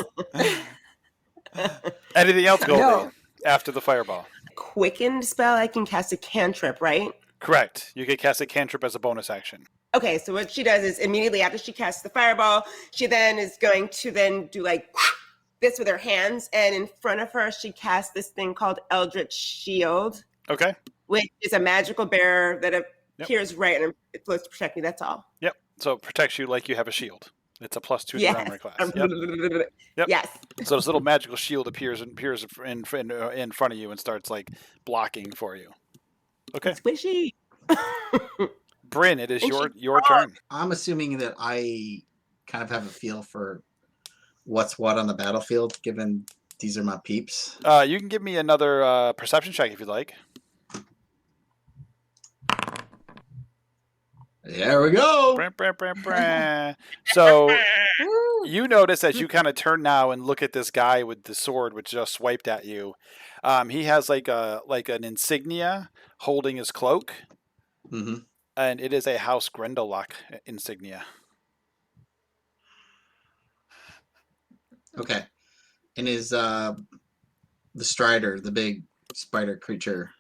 Anything else, Goldie? No. After the fireball? Quickened spell, I can cast a cantrip, right? Correct. You could cast a cantrip as a bonus action. Okay, so what she does is immediately after she casts the fireball, she then is going to then do like this with her hands, and in front of her, she casts this thing called Eldritch Shield. Okay. Which is a magical barrier that appears right and it's supposed to protect me. That's all. Yep. So it protects you like you have a shield. It's a +2 to armor class. Yep. Yes. So this little magical shield appears in front of you and starts like blocking for you. Okay. Squishy. Bryn, it is And your turn. I'm assuming that I kind of have a feel for what's what on the battlefield, given these are my peeps. You can give me another perception check if you'd like. There we go. So you notice as you kind of turn now and look at this guy with the sword, which just swiped at you. He has like an insignia holding his cloak, and it is a House Grendellock insignia. Okay, and is the Strider, the big spider creature,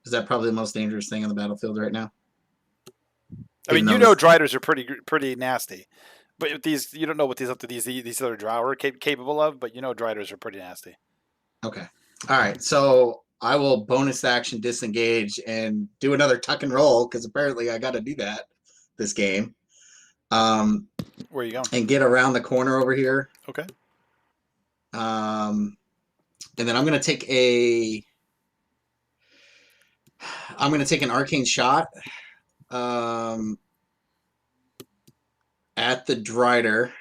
is that probably the most dangerous thing on the battlefield right now? I mean, Driders are pretty nasty, but these you don't know what these other drow are capable of. But Driders are pretty nasty. Okay, all right. So I will bonus action disengage and do another tuck and roll because apparently I got to do that this game. Where are you going? And get around the corner over here. Okay. And then I'm gonna take an arcane shot. At the Drider.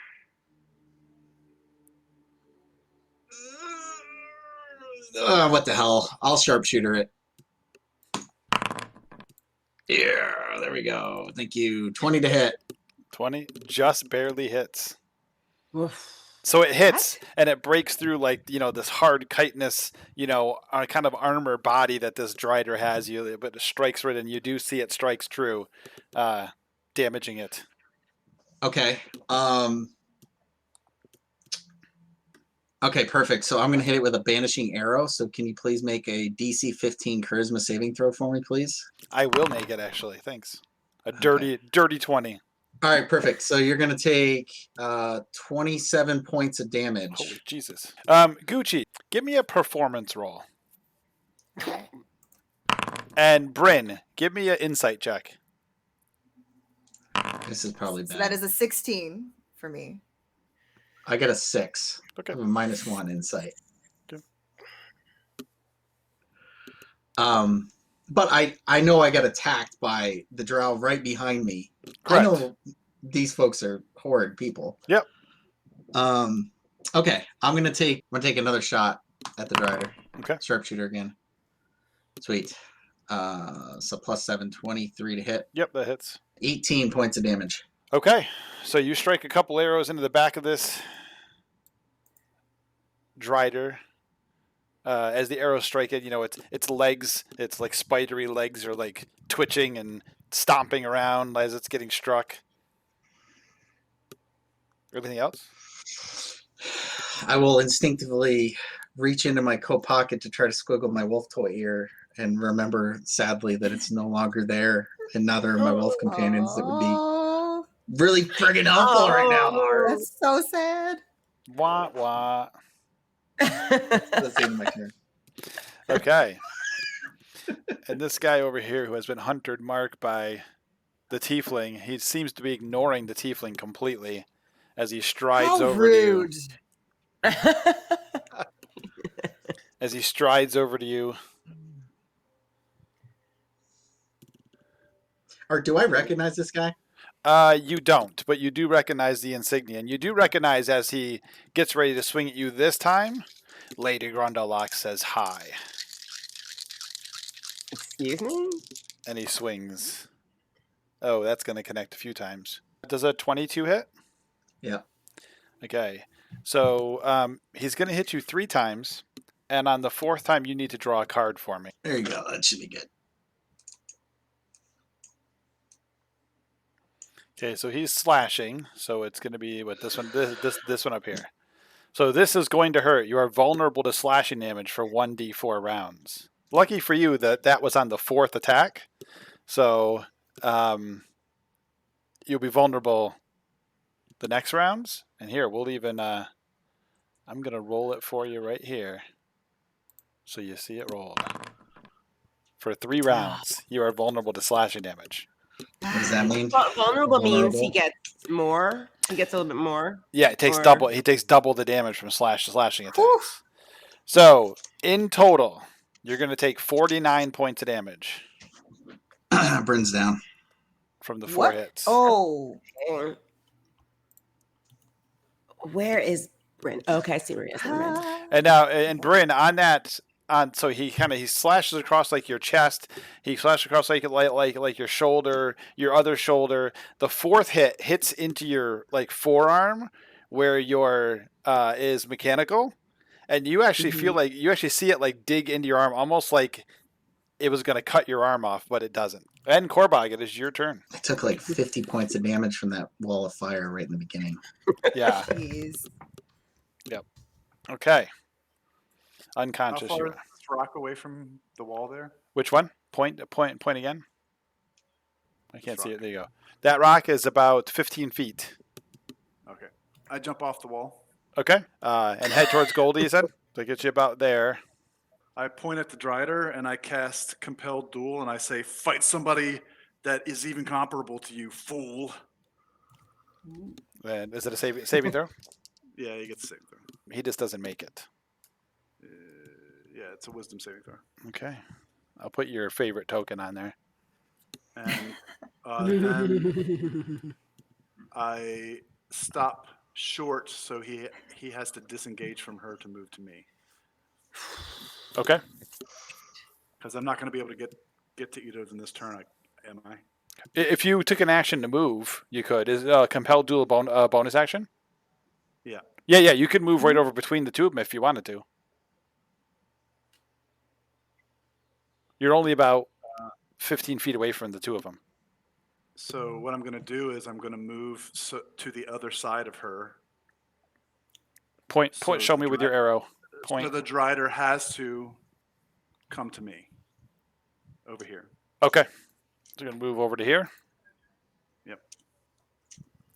What the hell? I'll sharpshooter it. Yeah, there we go. Thank you. 20 to hit. 20 just barely hits. So it hits and it breaks through like this hard chitinous kind of armor body that this Drider has. But it strikes right, and you do see it strikes true, damaging it. Okay. Okay, perfect. So I'm gonna hit it with a banishing arrow. So can you please make a DC 15 charisma saving throw for me, please? I will make it actually. Thanks. A dirty 20. All right, perfect. So you're going to take 27 points of damage. Holy Jesus. Gucci, give me a performance roll. Okay. And Bryn, give me an insight check. This is probably bad. So that is a 16 for me. I got a 6. Okay. I have a -1 insight. Okay. But I know I got attacked by the drow right behind me. Correct. I know these folks are horrid people. Yep. Okay, I'm gonna take another shot at the driver. Okay. Sharpshooter again. Sweet. So +7, 23 to hit. Yep, that hits. 18 points of damage. Okay, so you strike a couple arrows into the back of this Drider. As the arrows strike it, its legs, its like spidery legs are like twitching and stomping around as it's getting struck. Everything else? I will instinctively reach into my coat pocket to try to squiggle my wolf toy ear and remember sadly that it's no longer there, and neither are my wolf companions that would be Oh, really friggin' helpful right now, Mark. that's so sad. Wah, wah. That's the end of my turn. Okay. And this guy over here who has been hunted marked by the tiefling, he seems to be ignoring the tiefling completely as he strides How over rude. to you. As he strides over to you. Or do I recognize this guy? You don't, but you do recognize the insignia. And you do recognize as he gets ready to swing at you this time, Lady Grundalock says hi. Excuse me? And he swings. Oh, that's going to connect a few times. Does a 22 hit? Yeah. Okay. So he's going to hit you 3 times. And on the 4th time, you need to draw a card for me. There you go. That should be good. Okay, so he's slashing. So it's going to be what this one up here. So this is going to hurt. You are vulnerable to slashing damage for 1d4 rounds. Lucky for you that was on the 4th attack. So you'll be vulnerable the next rounds. And here, we'll even... I'm going to roll it for you right here. So you see it rolled. For 3 rounds, you are vulnerable to slashing damage. What does that mean? Vulnerable means he gets more. He gets a little bit more. Yeah, it takes Or- double. He takes double the damage from slashing attacks. So in total, you're going to take 49 points of damage Burns down. from the 4 hits. Oh, Where is Bryn? Okay, I see where he is. Never mind. And now, and Bryn, on that, so he slashes across like your chest. He slashes across like your shoulder, your other shoulder. The 4th hit hits into your like forearm, where your is mechanical, and you actually feel like you actually see it like dig into your arm, almost like it was going to cut your arm off, but it doesn't. And Korbog, it is your turn. I took like 50 points of damage from that wall of fire right in the beginning. Yeah. jeez. Okay. How Unconscious. far is this rock away from the wall there? Which one? Point again. I can't This see it. rock. There you go. That rock is about 15 feet. Okay. I jump off the wall. Okay. And head towards Goldie, you said? To get you about there. I point at the Drider and I cast Compelled Duel and I say, fight somebody that is even comparable to you, fool. And is it a saving throw? Yeah, he gets a saving throw. He just doesn't make it. Yeah, it's a wisdom saving throw. Okay. I'll put your favorite token on there. And then I stop short so he has to disengage from her to move to me. Okay. Because I'm not going to be able to get to either of them this turn, am I? If you took an action to move, you could. Is Compelled Duel a bonus action? Yeah. Yeah, you could move right over between the two of them if you wanted to. You're only about 15 feet away from the two of them. So what I'm going to do is I'm going to move to the other side of her. Point. So Show me with your arrow. Point. So the Drider has to come to me over here. Okay. So you're going to move over to here? Yep.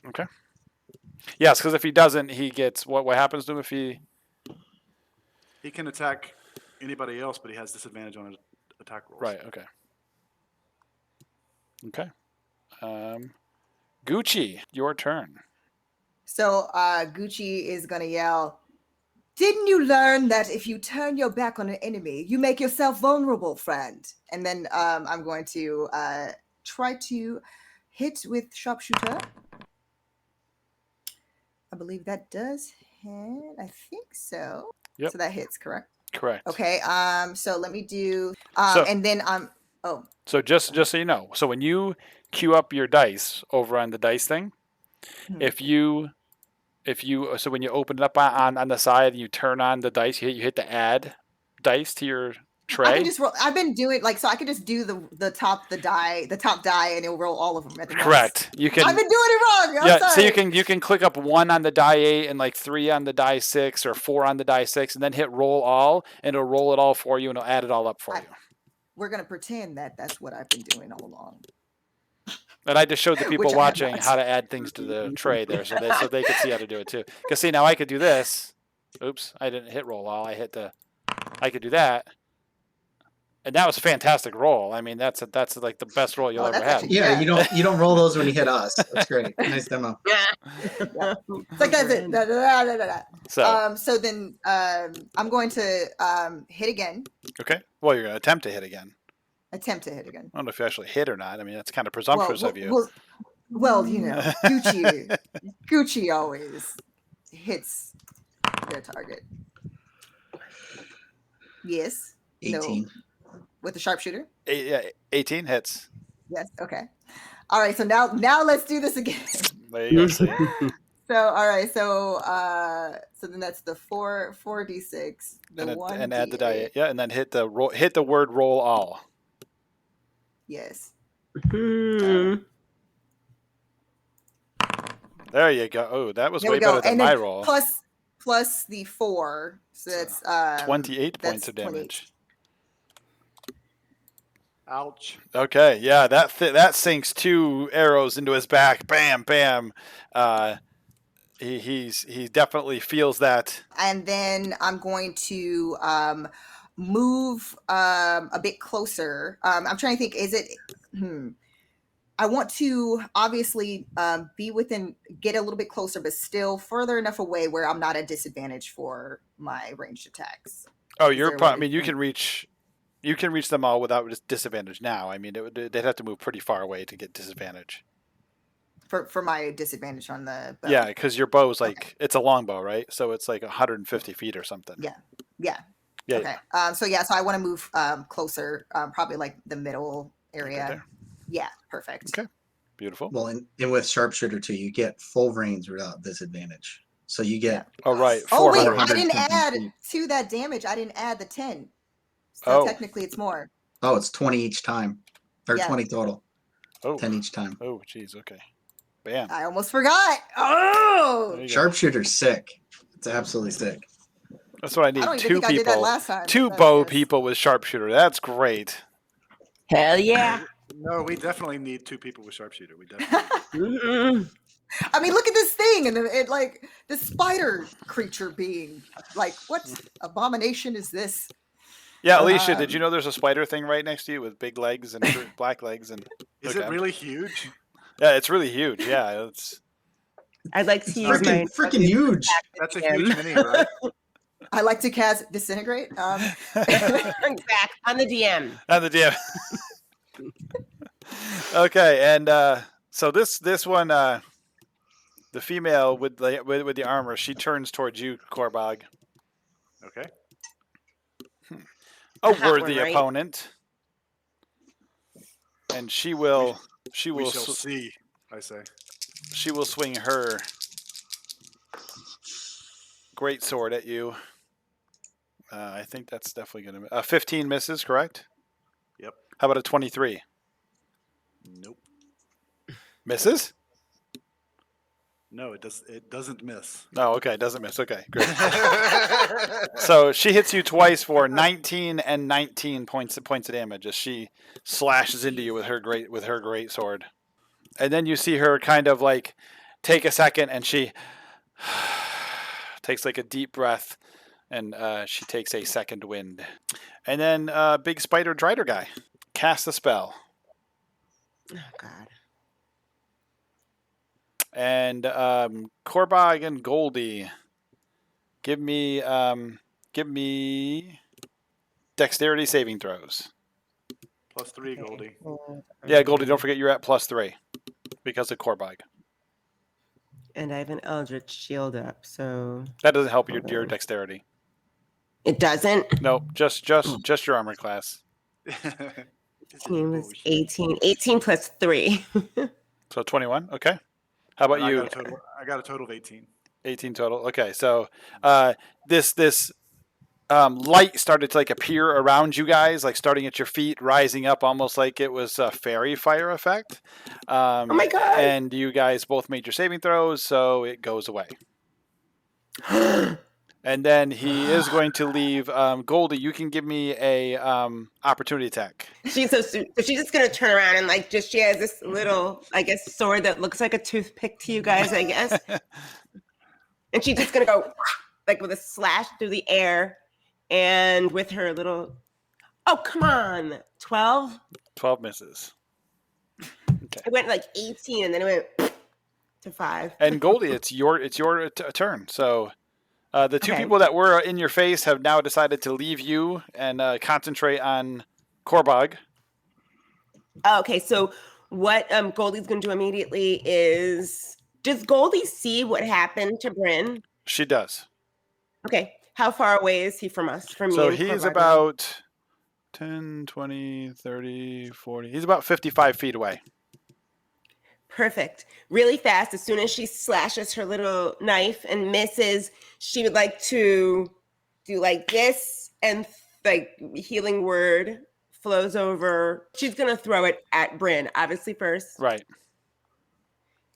Okay. Yes, because if he doesn't, he gets... What happens to him if he... He can attack anybody else, but he has disadvantage on his attack rolls. Right, okay. Okay. Gucci, your turn. So Gucci is gonna yell, "Didn't you learn that if you turn your back on an enemy, you make yourself vulnerable, friend?" And then I'm going to try to hit with sharpshooter. I believe that does hit. I think so. Yep. So that hits, correct? Correct. Okay. So let me do. So- and then Oh, So just so you know, so when you queue up your dice over on the dice thing, Mhm. if you so when you open it up on the side and you turn on the dice, you hit the add dice to your I tray. can just roll. I've been doing so I could just do the top die, and it'll roll all of them at the once. Correct. You can. I've been doing it wrong. I'm Yeah, sorry. so you can click up 1 on the die 8 and like 3 on the die 6 or 4 on the die 6, and then hit roll all, and it'll roll it all for you, and it'll add it all up for you. We're gonna pretend that that's what I've been doing all along. And I just showed the people Which I have watching not. how to add things to the tray there, so they could see how to do it too. Because see, now I could do this. Oops, I didn't hit roll all. I could do that. And that was a fantastic roll. I mean, that's like the best roll you'll ever that's have. actually- Yeah, Yeah. you don't roll those when you hit us. That's great. Nice demo. It's like that's it. Da, da, da, da, da, da. So So then I'm going to hit again. okay, well you're gonna attempt to hit again. Attempt to hit again. I don't know if you actually hit or not. I mean, that's kind of presumptuous of you. Well, you know, Gucci always hits their target. Yes. 18. No. With the sharpshooter. 18 hits. Yes. Okay. All right. So now let's do this again. There you go. See? So all right. So then that's the 4d6. And add the die. Yeah, and then hit the word roll all. Yes. Hmm. There you go. Oh, that was There way we go. better than And my then roll. plus the 4. So that's 28 that's points of damage. Ouch. Okay, yeah, that sinks 2 arrows into his back. Bam, bam. He definitely feels that. And then I'm going to move a bit closer. I'm trying to think. Is it? I want to obviously get a little bit closer, but still further enough away where I'm not at disadvantage for my ranged attacks. Oh, Is there a I way- mean, you can reach them all without disadvantage now. I mean, they'd have to move pretty far away to get disadvantage. For my disadvantage on the bow. Yeah, because your bow's like it's a long bow, right? So it's like 150 feet or something. Yeah. Yeah. Okay. So I want to move closer, probably like the middle area. there. Yeah. Perfect. Okay. Beautiful. Well, and with sharpshooter too, you get full range without disadvantage. So you get Oh, right. Oh wait, 400. I didn't 450 add feet. to that damage. I didn't add the 10. So Oh. technically it's more. Oh, it's 20 each time. Or Yeah. 20 total. Oh. 10 each time. Oh, geez. Okay. Bam. I almost forgot. Oh, There you go. Sharpshooter's sick. It's absolutely sick. That's what I need. I don't even 2 think I did that people. last time. 2 That's bow good. people with sharpshooter. That's great. Hell yeah. No, we definitely need 2 people with sharpshooter. We definitely. Mm-mm. I mean, look at this thing, and it like the spider creature being like, what abomination is this? Yeah, Alicia, Um, did you know there's a spider thing right next to you with big legs and black legs and? Is Okay. it really huge? Yeah, it's really huge. Yeah, it's. I'd like to use my Freaking huge. That's a huge mini, right? I like to cast disintegrate. And back on the DM. the DM. Okay, and so this one, the female with the armor, she turns towards you, Korbog. Okay. A hot worthy one, right? opponent, and she will We shall see, I say. she will swing her great sword at you. I think that's definitely going to 15 misses, correct? Yep. How about a 23? Nope. Misses? No, it doesn't miss. Oh, okay, doesn't miss. Okay, great. So she hits you twice for 19 and 19 points of damage as she slashes into you with her great sword. And then you see her kind of like take a second, and she takes like a deep breath, and she takes a second wind. And then big spider drider guy cast a spell. Oh God. And Korbog and Goldie, give me dexterity saving throws. +3, Goldie. Yeah, Goldie, don't forget you're at +3 because of Korbog. And I have an Eldritch Shield up, so That doesn't help your dexterity. it doesn't. Nope, just your armor class. 18 was 18. 18 plus 3. So 21. Okay. How about you? I got a total of 18. 18 total. Okay, so this light started to like appear around you guys, like starting at your feet, rising up almost like it was a fairy fire effect. Oh my god! And you guys both made your saving throws, so it goes away. And then he is going to leave. Goldie, you can give me a opportunity attack. She's so she's just gonna turn around and like she has this little, I guess, sword that looks like a toothpick to you guys, I guess. And she's just gonna go like with a slash through the air, and with her little. Oh come on, 12. 12 misses. Okay. It went like 18, and then it went to 5. And Goldie, it's your turn. So. The two Okay. people that were in your face have now decided to leave you and concentrate on Korbog. Okay, so what Goldie's going to do immediately is, does Goldie see what happened to Bryn? She does. Okay, how far away is he from us? From So me and he's Korbog? about 10, 20, 30, 40. He's about 55 feet away. Perfect. Really fast, as soon as she slashes her little knife and misses, she would like to do like this, and like healing word flows over. She's going to throw it at Bryn, obviously first. Right.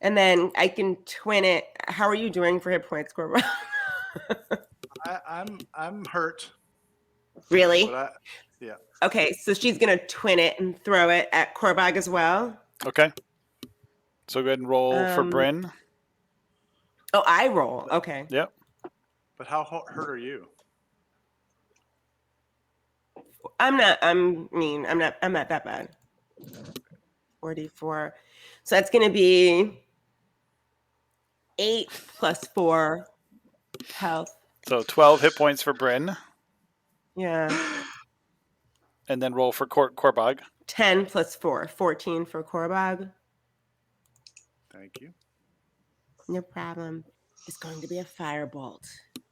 And then I can twin it. How are you doing for hit points, Korbog? I'm hurt. Really? But yeah. Okay, so she's going to twin it and throw it at Korbog as well. Okay. So go ahead and roll for Bryn. Oh, I roll. Okay. Yep. But how hurt are you? I'm not that bad. 44. So that's going to be 8 plus 4 health. So 12 hit points for Bryn. Yeah. And then roll for Korbog. 10 plus 4. 14 for Korbog. Thank you. No problem. It's going to be a firebolt.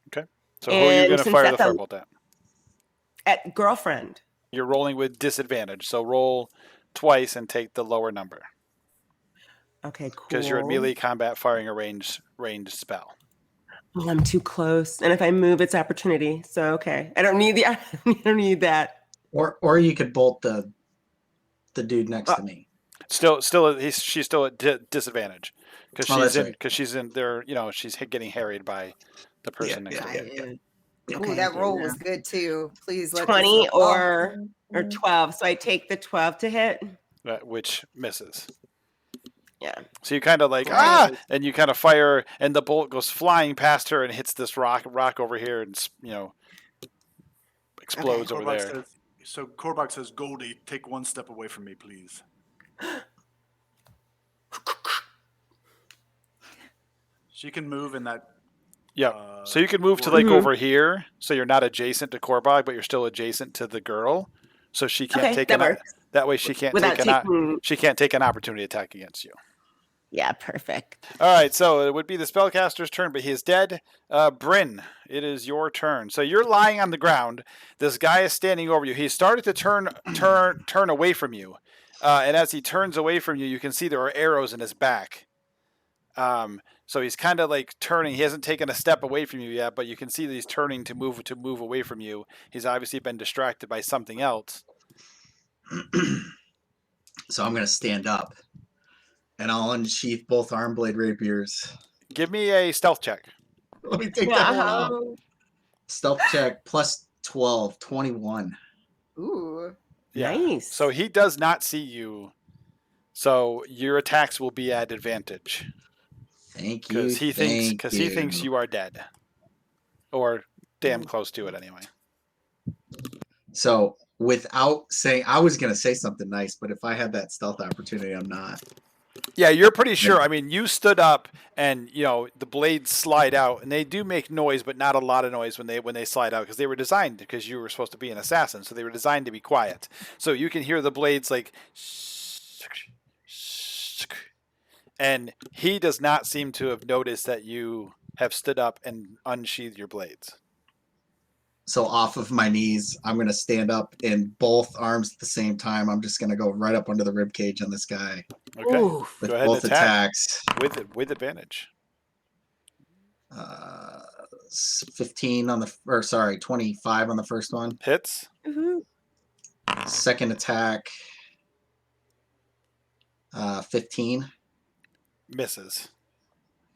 Okay. So who are you And going to since fire the that's firebolt at? At girlfriend. You're rolling with disadvantage. So roll twice and take the lower number. Okay, cool. Because you're in melee combat firing a ranged spell. Oh, I'm too close. And if I move, it's opportunity. So, okay. I don't need I don't need that. Or you could bolt the dude next to me. She's still at disadvantage because she's in there. You know, she's getting harried by the person next to her. Ooh, Okay, that roll was good too. Please let 20 this- or 12. So I take the 12 to hit. Which misses. Yeah. So you kind of like and you kind of fire, and the bolt goes flying past her and hits this rock over here, and explodes over there. Korbog says, "Goldie, take one step away from me, please." She can move in that. Yeah. So you can move to like over here, so you're not adjacent to Korbog, but you're still adjacent to the girl. So she can't take that way. She can't she can't take an opportunity attack against you. Yeah, perfect. All right, so it would be the spellcaster's turn, but he is dead. Bryn, it is your turn. So you're lying on the ground. This guy is standing over you. He started to turn away from you, and as he turns away from you, you can see there are arrows in his back. So he's kind of like turning. He hasn't taken a step away from you yet, but you can see that he's turning to move away from you. He's obviously been distracted by something else. So I'm going to stand up, and I'll unsheath both arm blade rapiers. Give me a stealth check. Let me take that one off. Stealth check plus 12, 21. Ooh. Yeah. Nice. So he does not see you. So your attacks will be at advantage. Thank you. Because he thinks you are dead, or damn close to it anyway. So without saying, I was going to say something nice, but if I had that stealth opportunity, I'm not. Yeah, you're pretty sure. I mean, you stood up, and the blades slide out, and they do make noise, but not a lot of noise when they slide out because they were designed because you were supposed to be an assassin, so they were designed to be quiet. So you can hear the blades like, and he does not seem to have noticed that you have stood up and unsheathed your blades. So off of my knees, I'm going to stand up in both arms at the same time. I'm just going to go right up under the rib cage on this guy Okay, Oof. with go ahead both and attack attacks. with advantage. 15 on the 25 on the first one. Hits. Mhm. Second attack, Misses. 15.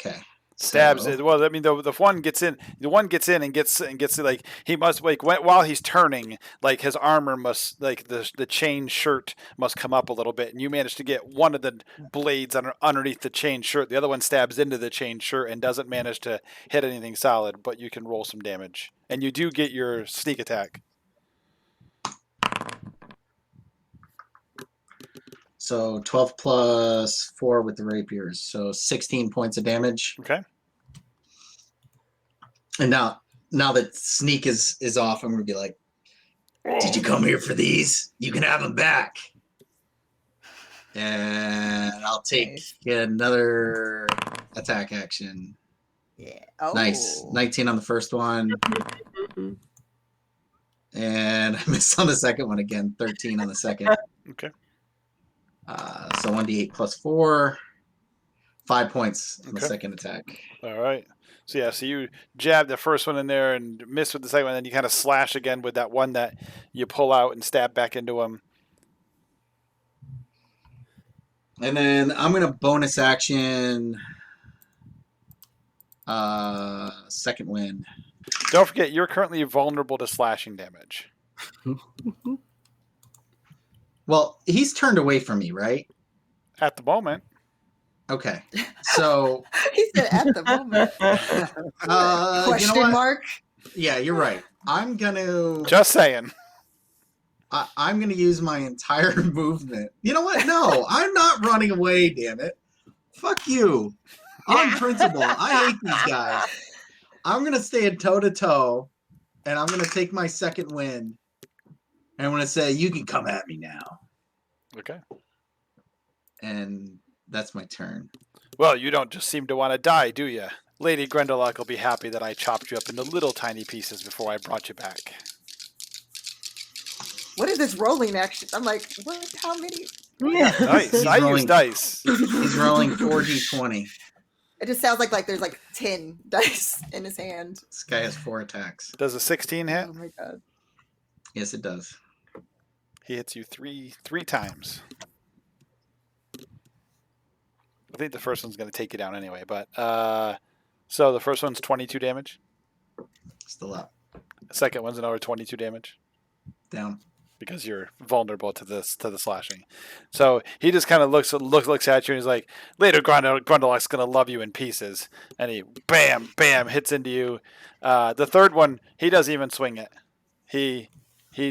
Okay. Stabs So- it. Well, I mean, the one gets in. The one gets in and gets like he must while he's turning, like his armor must the chain shirt must come up a little bit, and you manage to get one of the blades underneath the chain shirt. The other one stabs into the chain shirt and doesn't manage to hit anything solid, but you can roll some damage, and you do get your sneak attack. So 12 plus 4 with the rapiers. So 16 points of damage. Okay. And now that sneak is off, I'm going to be like, did you come here for these? You can have them back. And I'll take Nice. another attack action. Yeah. Oh. Nice. 19 on the first one. And I missed on the second one again. 13 on the second. Okay. So 1d8 plus 4. 5 points on the Okay. second attack. All right. So yeah, so you jab the first one in there and miss with the second one, and then you kind of slash again with that one that you pull out and stab back into him. And then I'm going to bonus action second wind. Don't forget, you're currently vulnerable to slashing damage. Well, he's turned away from me, right? At the moment. Okay. So, He said at the moment. you Question know what? mark. Yeah, you're right. I'm gonna Just saying. I'm gonna use my entire movement. You know what? No, I'm not running away. Damn it! Fuck you. On principle, I hate these guys. I'm gonna stand toe to toe, and I'm gonna take my second wind, and I'm gonna say, "You can come at me now," Okay. and that's my turn. Well, you don't just seem to want to die, do you? Lady Grendelock will be happy that I chopped you up into little tiny pieces before I brought you back. What is this rolling action? I'm like, what? How many? Yeah. Nice. He's I use rolling- dice. He's rolling 4d20. It just sounds like there's like 10 dice in his hand. This guy has 4 attacks. Does a 16 hit? Oh my god. Yes, it does. He hits you three times. I think the first one's going to take you down anyway, but so the first one's 22 damage. Still up. The second one's another 22 damage Down. because you're vulnerable to the slashing. So he just kind of looks at you and he's like, "Later, Grundlelock's going to love you in pieces." And he bam hits into you. The third one, he doesn't even swing it. He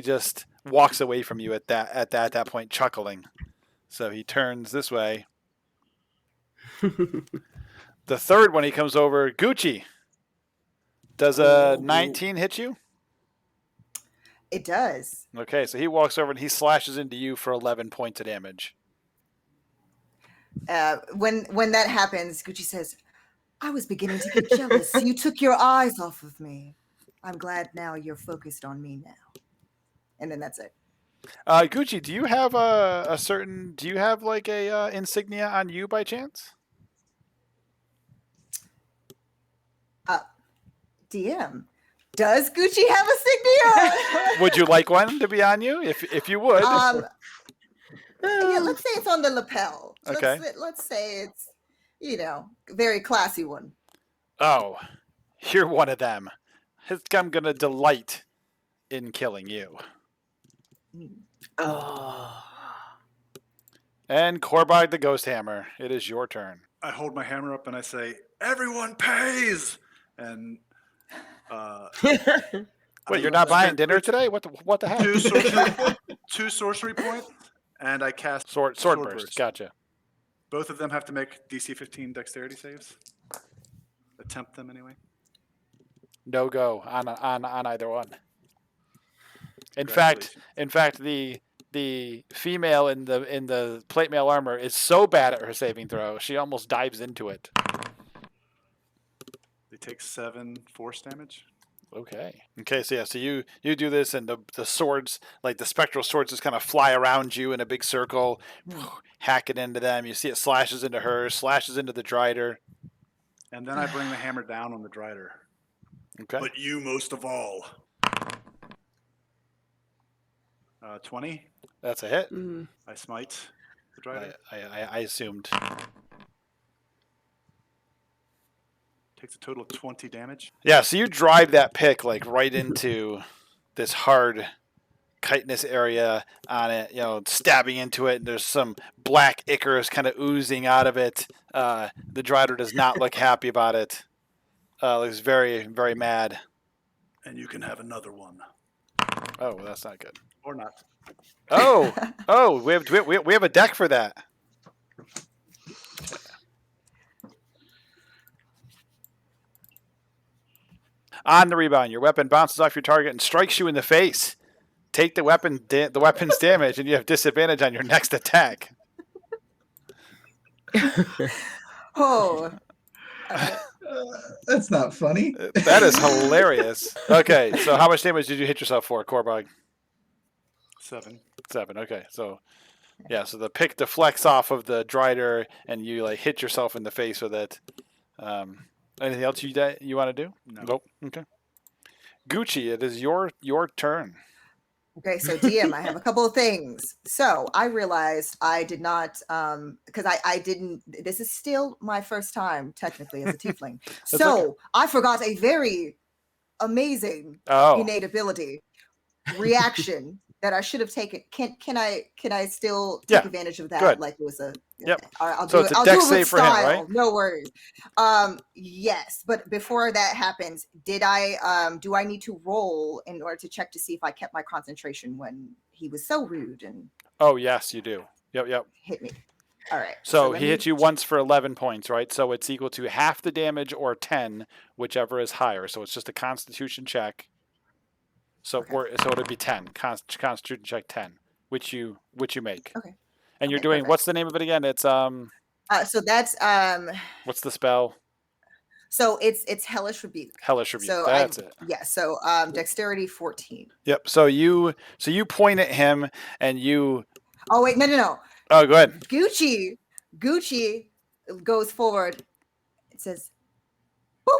just walks away from you at that point, chuckling. So he turns this way. The third one, he comes over. Gucci, does a 19 hit you? It does. Okay, so he walks over and he slashes into you for 11 points of damage. When that happens, Gucci says, "I was beginning to get jealous. You took your eyes off of me. I'm glad now you're focused on me now." And then that's it. Gucci, do you have do you have like a insignia on you by chance? DM, does Gucci have a signia? Would you like one to be on you? If you would. Yeah, let's say it's on the lapel. Okay. Let's say it's, very classy one. Oh, you're one of them. I'm gonna delight in killing you. Oh. And Korbog the Ghost Hammer, it is your turn. I hold my hammer up and I say, "Everyone pays!" And Wait, you're not buying dinner today? What the heck? two sorcery points, and I cast Sword burst. Gotcha. Both of them have to make DC 15 dexterity saves. Attempt them anyway. No go on either one. In fact, the female in the plate mail armor is so bad at her saving throw, she almost dives into it. They take 7 force damage. Okay. So yeah, so you do this, and the swords, like the spectral swords, just kind of fly around you in a big circle, hack it into them. You see it slashes into her, slashes into the Drider. And then I bring the hammer down on the Drider. Okay. But you most of all. 20. That's a hit. I smite the Drider. I assumed. Takes a total of 20 damage. Yeah, so you drive that pick like right into this hard chitinous area on it, stabbing into it, and there's some black ichorous kind of oozing out of it. The Drider does not look happy about it. Looks very, very mad. And you can have another one. Oh, well, that's not good. Or not. Oh, we have a deck for that. On the rebound, your weapon bounces off your target and strikes you in the face. Take the weapon's damage, and you have disadvantage on your next attack. Oh. That's not funny. That is hilarious. Okay, so how much damage did you hit yourself for, Corbug? 7. 7. Okay, so yeah, so the pick deflects off of the Drider, and you like hit yourself in the face with it. Anything else you want to do? No. Nope. Okay. Gucci, it is your turn. Okay, so DM, I have a couple of things. So I realized I did not, because I didn't, this is still my first time technically as a tiefling. So okay. I forgot a very amazing innate ability, reaction, that I should have taken. Can I still take advantage of that? Good. Like it was a Yep. I'll So do it's it. a I'll dex do it with save for him, style. right? No worries. Yes, but before that happens, did I do I need to roll in order to check to see if I kept my concentration when he was so rude and Oh yes, you do. Yep. hit me? All right. So let he me hit you once for 11 points, right? So it's equal to half the damage or 10, whichever is higher. So it's just a Constitution check. So so it'd be 10. Constitution check 10, which you make. Okay. And you're Okay, doing perfect. what's the name of it again? It's So that's what's the spell? So it's Hellish Rebuke. Hellish Rebuke. So That's it. Yeah. So Dexterity 14. Yep. So you point at him and you. Oh wait, no. Oh, go ahead. Gucci goes forward. It says, "Boop,"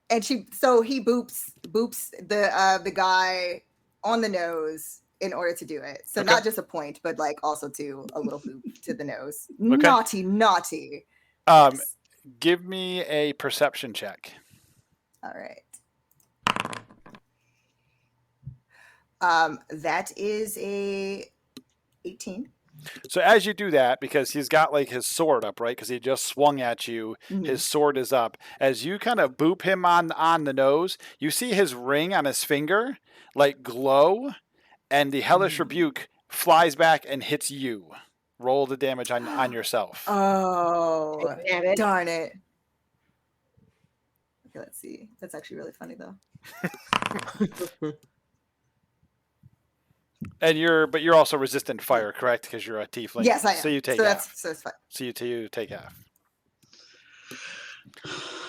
and he boops the guy on the nose in order to do it. So Okay. not just a point, but like also to a little boop to the nose. Okay. Naughty. Yes. Give me a perception check. All right. That is a 18. So as you do that, because he's got like his sword up, right? Because he just swung at you, Mhm. his sword is up. As you kind of boop him on the nose, you see his ring on his finger like glow, and the Hellish Rebuke flies back and hits you. Roll the damage on yourself. Oh, Damn it. darn it. Okay, let's see. That's actually really funny though. And you're also resistant to fire, correct? Because you're a tiefling. Yes, I am. So you take so half. that's fine. So you take half.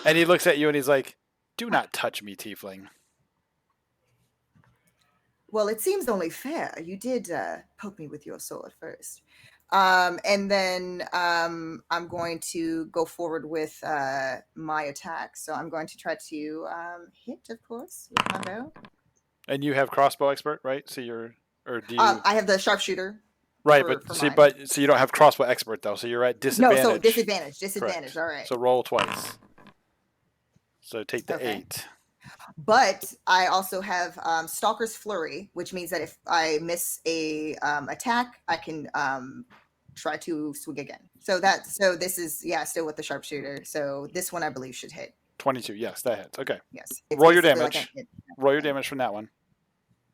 And he looks at you and he's like, "Do not touch me, tiefling." Well, it seems only fair. You did poke me with your sword first. And then I'm going to go forward with my attack. So I'm going to try to hit, of course, with my bow. And you have crossbow expert, right? So you're, or do you? I have the sharpshooter. Right, for but mine. so you don't have crossbow expert though, so you're at disadvantage. No, so disadvantage. Correct. All right. So roll twice. So take the Okay. 8. But I also have Stalker's Flurry, which means that if I miss a attack, I can try to swing again. So this is still with the sharpshooter. So this one I believe should hit. 22. Yes, that hits. Okay. Yes. Roll your basically damage. like a hit. Roll your damage from that one.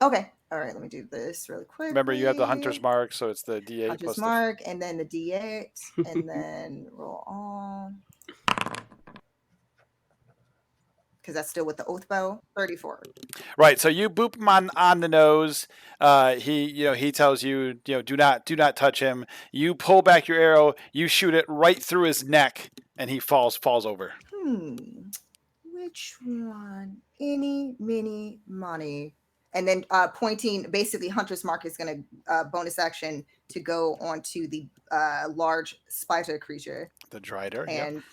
Okay. All right. Let me do this really quick. Remember, you have the hunter's mark, so it's the D8 Hunter's plus the mark, and then the D8, and then roll all. Because that's still with the oath bow. 34. Right. So you boop him on the nose. He tells you, do not touch him. You pull back your arrow. You shoot it right through his neck, and he falls over. Which one? Any, mini, money. And then pointing, basically, Hunter's Mark is going to bonus action to go onto the large spider creature. The Drider. And yep.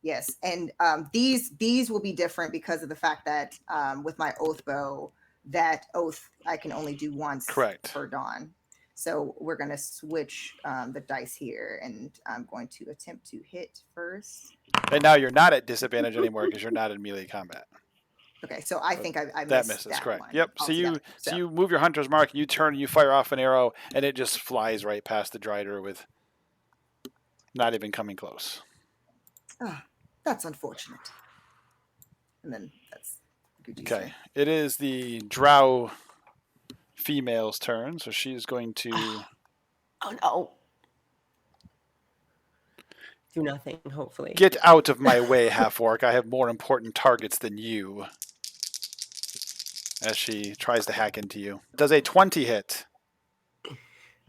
yes, and these will be different because of the fact that with my oath bow, that oath I can only do once. Correct. Per dawn. So we're going to switch the dice here, and I'm going to attempt to hit first. And now you're not at disadvantage anymore because you're not in melee combat. Okay, so I think I missed that misses. that Correct. one Yep. So you move your hunter's mark, and you turn, and you fire off an arrow, and it just flies right past the Drider with not even coming close. That's unfortunate. And then that's good. Okay. It is the drow female's turn, so she's going to. Oh no. Do nothing, hopefully. Get out of my way, half-orc. I have more important targets than you. As she tries to hack into you. Does a 20 hit?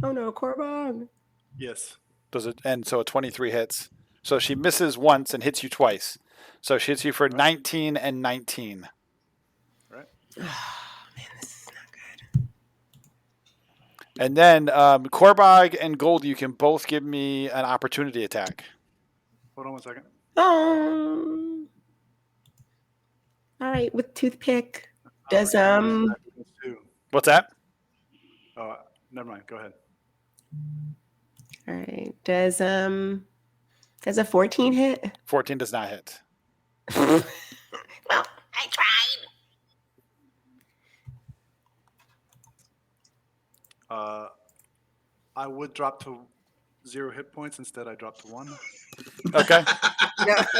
Oh no, Corbog. Yes. Does it? And so a 23 hits. So she misses once and hits you twice. So she hits you for 19 and 19. Right. Oh, man, this is not good. And then Corbog and Gold, you can both give me an opportunity attack. Hold on one second. All right, with toothpick. Does What's that? Oh, never mind. Go ahead. All right. Does a 14 hit? 14 does not hit. Well, I tried. I would drop to 0 hit points. Instead, I dropped to 1. Okay.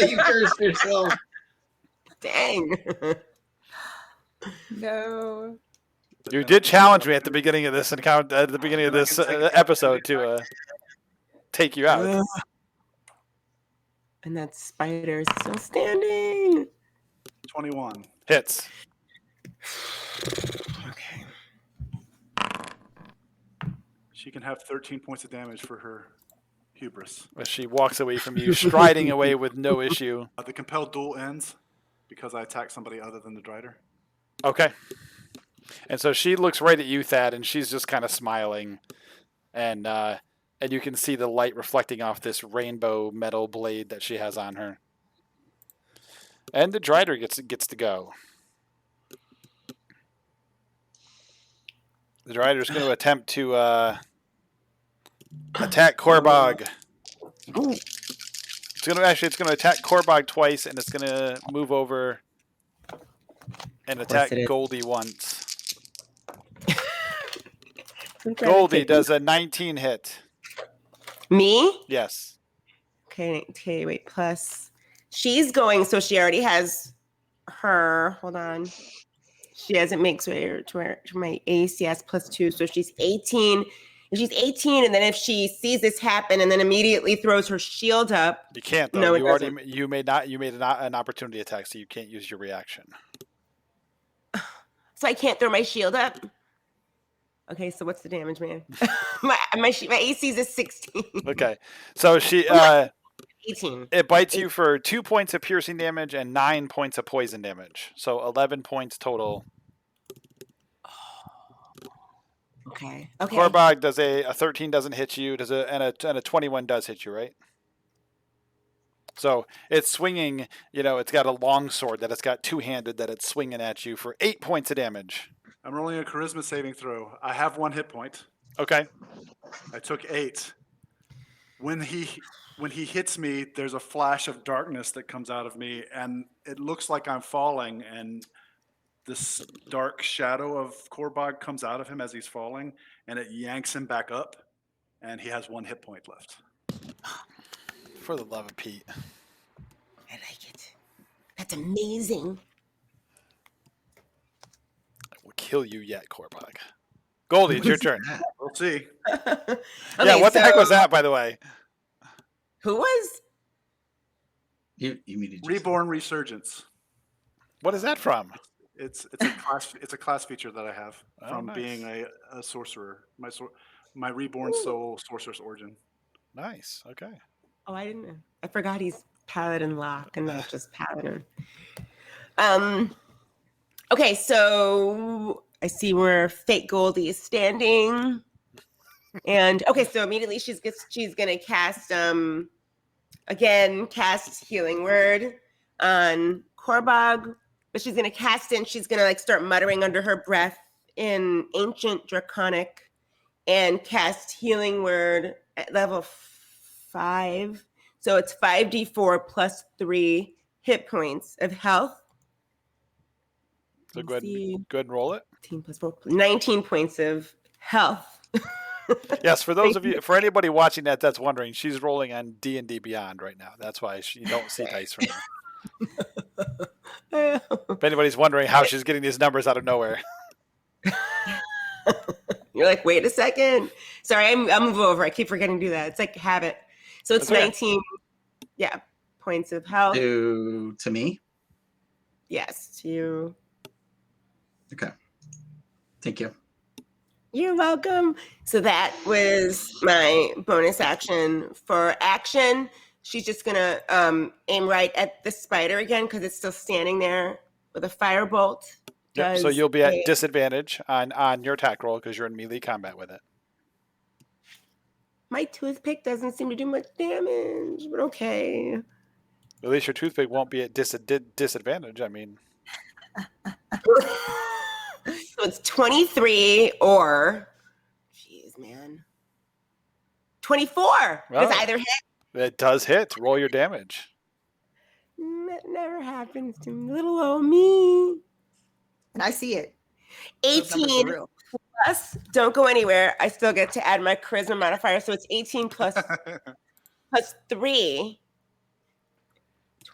You cursed yourself. Dang. No. You did challenge me at the beginning of this encounter, at the beginning of this episode to take you out. And that spider is still standing. 21. Hits. Okay. She can have 13 points of damage for her hubris. As she walks away from you, striding away with no issue. The compelled duel ends because I attacked somebody other than the Drider. Okay. And so she looks right at you, Thad, and she's just kind of smiling. And you can see the light reflecting off this rainbow metal blade that she has on her. And the Drider gets to go. The Drider is going to attempt to attack Corbog. It's going to attack Corbog twice, and it's going to move over and attack Goldie once. Goldie does a 19 hit. Me? Yes. Okay, wait, plus. She's going, so she already has her. Hold on. She hasn't makes her to my ACS +2, so she's 18. If she's 18, and then if she sees this happen and then immediately throws her shield up. You can't, though. No, you made an opportunity attack, so you can't use your reaction. So I can't throw my shield up? Okay, so what's the damage, man? my AC is a 16. Okay. So she 18. It bites you for 2 points of piercing damage and 9 points of poison damage. So 11 points total. Okay. Corbog does a 13 doesn't hit you, and a 21 does hit you, right? So it's swinging, it's got a long sword that it's got two-handed that it's swinging at you for 8 points of damage. I'm rolling a charisma saving throw. I have 1 hit point. Okay. I took 8. When he hits me, there's a flash of darkness that comes out of me, and it looks like I'm falling, and this dark shadow of Corbog comes out of him as he's falling, and it yanks him back up, and he has 1 hit point left. For the love of Pete. I like it. That's amazing. kill you yet, Korbog. Goldie, it's your turn. We'll see. Yeah, what the heck was that, by the way? Who was? You mean to just- Reborn Resurgence. What is that from? It's a class feature that I have from nice. being a sorcerer. My reborn soul sorcerer's origin. Nice. Okay. Oh, I didn't know. I forgot he's Paladin Lock and not just Paladin. Okay, so I see where Fake Goldie is standing. And okay, so immediately she's gonna cast cast Healing Word on Korbog, but she's gonna cast it and she's gonna like start muttering under her breath in Ancient Draconic and cast Healing Word at level 5. So it's 5d4 plus 3 hit points of health. So go ahead and roll it. 18 plus 4, 19 points of health. Yes, for those of you, for anybody watching that's wondering, she's rolling on D&D Beyond right now. That's why you don't see dice from her. If anybody's wondering how she's getting these numbers out of nowhere. You're like, wait a second. Sorry, I'll move over. I keep forgetting to do that. It's like a habit. So it's Okay. 19, points of health. To me? Yes, to you. Okay. Thank you. You're welcome. So that was my bonus action. For action, she's just gonna aim right at the spider again because it's still standing there with a firebolt. Yep, so you'll be at disadvantage on your attack roll because you're in melee combat with it. My toothpick doesn't seem to do much damage, but okay. At least your toothpick won't be at disadvantage. I mean, So it's 23 or, jeez, man, 24. Does either hit? it does hit. Roll your damage. That never happens to me. Little old me. And I see it. Those numbers are 18 real. plus, don't go anywhere. I still get to add my charisma modifier. So it's 18 plus 3.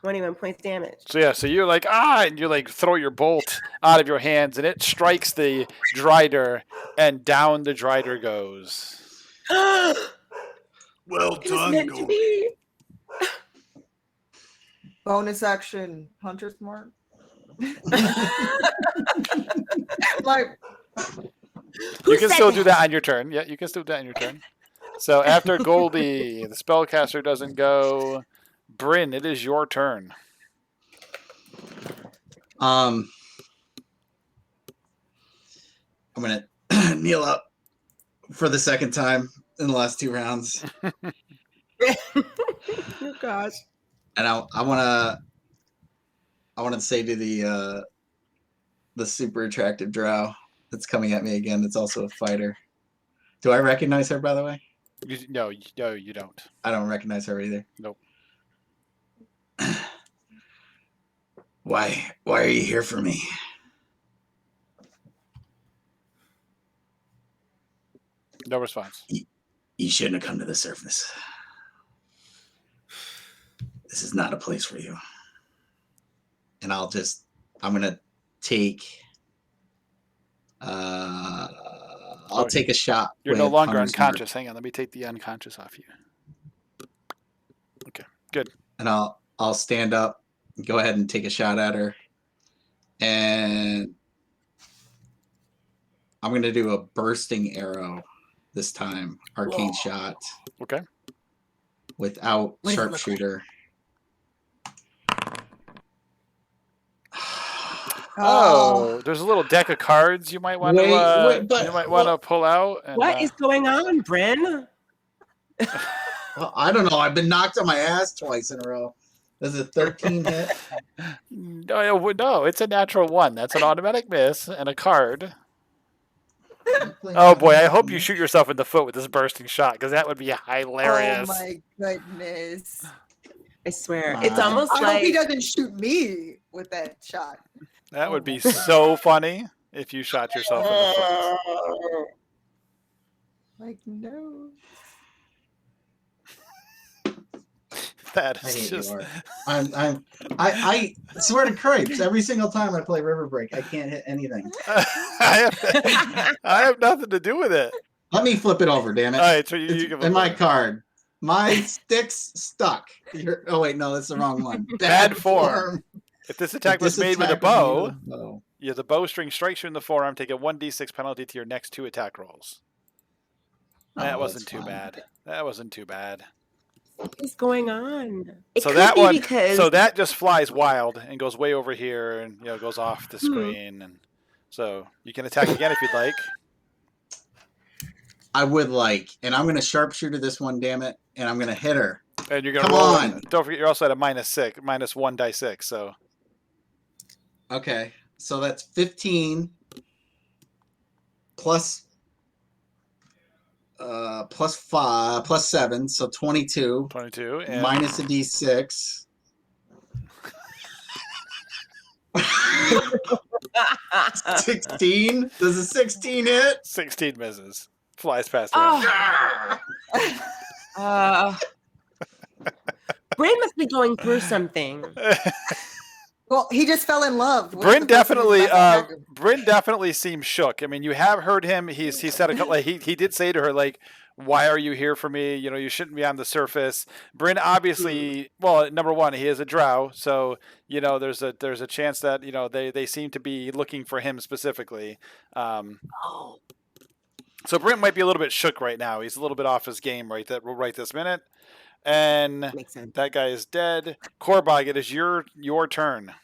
21 points damage. So you're like, and you like throw your bolt out of your hands and it strikes the Drider and down the Drider goes. Well It was done, meant to Goldie. be. Bonus action, Hunter Smart. Like, You can said still that? do that on your turn. Yeah, you can still do that on your turn. So after Goldie, the spellcaster doesn't go. Bryn, it is your turn. I'm gonna kneel up for the second time in the last 2 rounds, Oh gosh. and I want to say to the super attractive drow that's coming at me again. That's also a fighter. Do I recognize her, by the way? No, you don't. I don't recognize her either. Nope. Why are you here for me? No response. You shouldn't have come to the surface. This is not a place for you. And I'm gonna take I'll take a shot. You're no with longer Hunter's unconscious. Hang on, let me take the unconscious off you. Okay, good. And I'll stand up, go ahead and take a shot at her. And I'm gonna do a bursting arrow this time. Arcane shot. Okay. Without What does it look like? sharpshooter. Oh, there's a little deck of cards you might want to pull out. And, What is going on, Bryn? Well, I don't know. I've been knocked on my ass twice in a row. Does a 13 hit? No, it's a natural 1. That's an automatic miss and a card. Oh boy, I hope you shoot yourself in the foot with this bursting shot because that would be hilarious. oh my goodness. I swear. Wow. It's almost I hope he like doesn't shoot me with that shot. That would be so funny if you shot yourself in the foot. Like, no. That I is hate just. you, Art. I swear to cripes, every single time I play Riverbreak, I can't hit anything. I have nothing to do with it. Let me flip it over, damn it. All right, so It's you can in my look. card. My stick's stuck. Oh wait, no, that's the wrong one. Bad form. If this attack was made with a bow, the bowstring strikes you in the forearm. Take a 1d6 penalty to your next 2 attack rolls. That wasn't too bad. That wasn't too bad. What is going on? It So could that be one, because so that just flies wild and goes way over here, and goes off the screen. And so you can attack again if you'd like. I would like, and I'm going to sharpshooter this one, damn it, and I'm going to hit her. And you're gonna Come roll. on. Don't forget, you're also at a -1 die 6. So Okay, so that's 15 plus 5 plus 7, so 22. 22 and Minus a d6. 16. Does a 16 hit? 16 misses. Flies past her. Oh. Bryn must be going through something. Well, he just fell in love. with Bryn the person who's definitely, about to attack him. Bryn definitely seems shook. I mean, you have heard him. He said a couple. He did say to her, like, "Why are you here for me? You shouldn't be on the surface." Bryn obviously, well, number one, he is a drow, so there's a chance that they seem to be looking for him specifically. So Bryn might be a little bit shook right now. He's a little bit off his game right this minute. And Makes sense. that guy is dead. Korbog, it is your turn.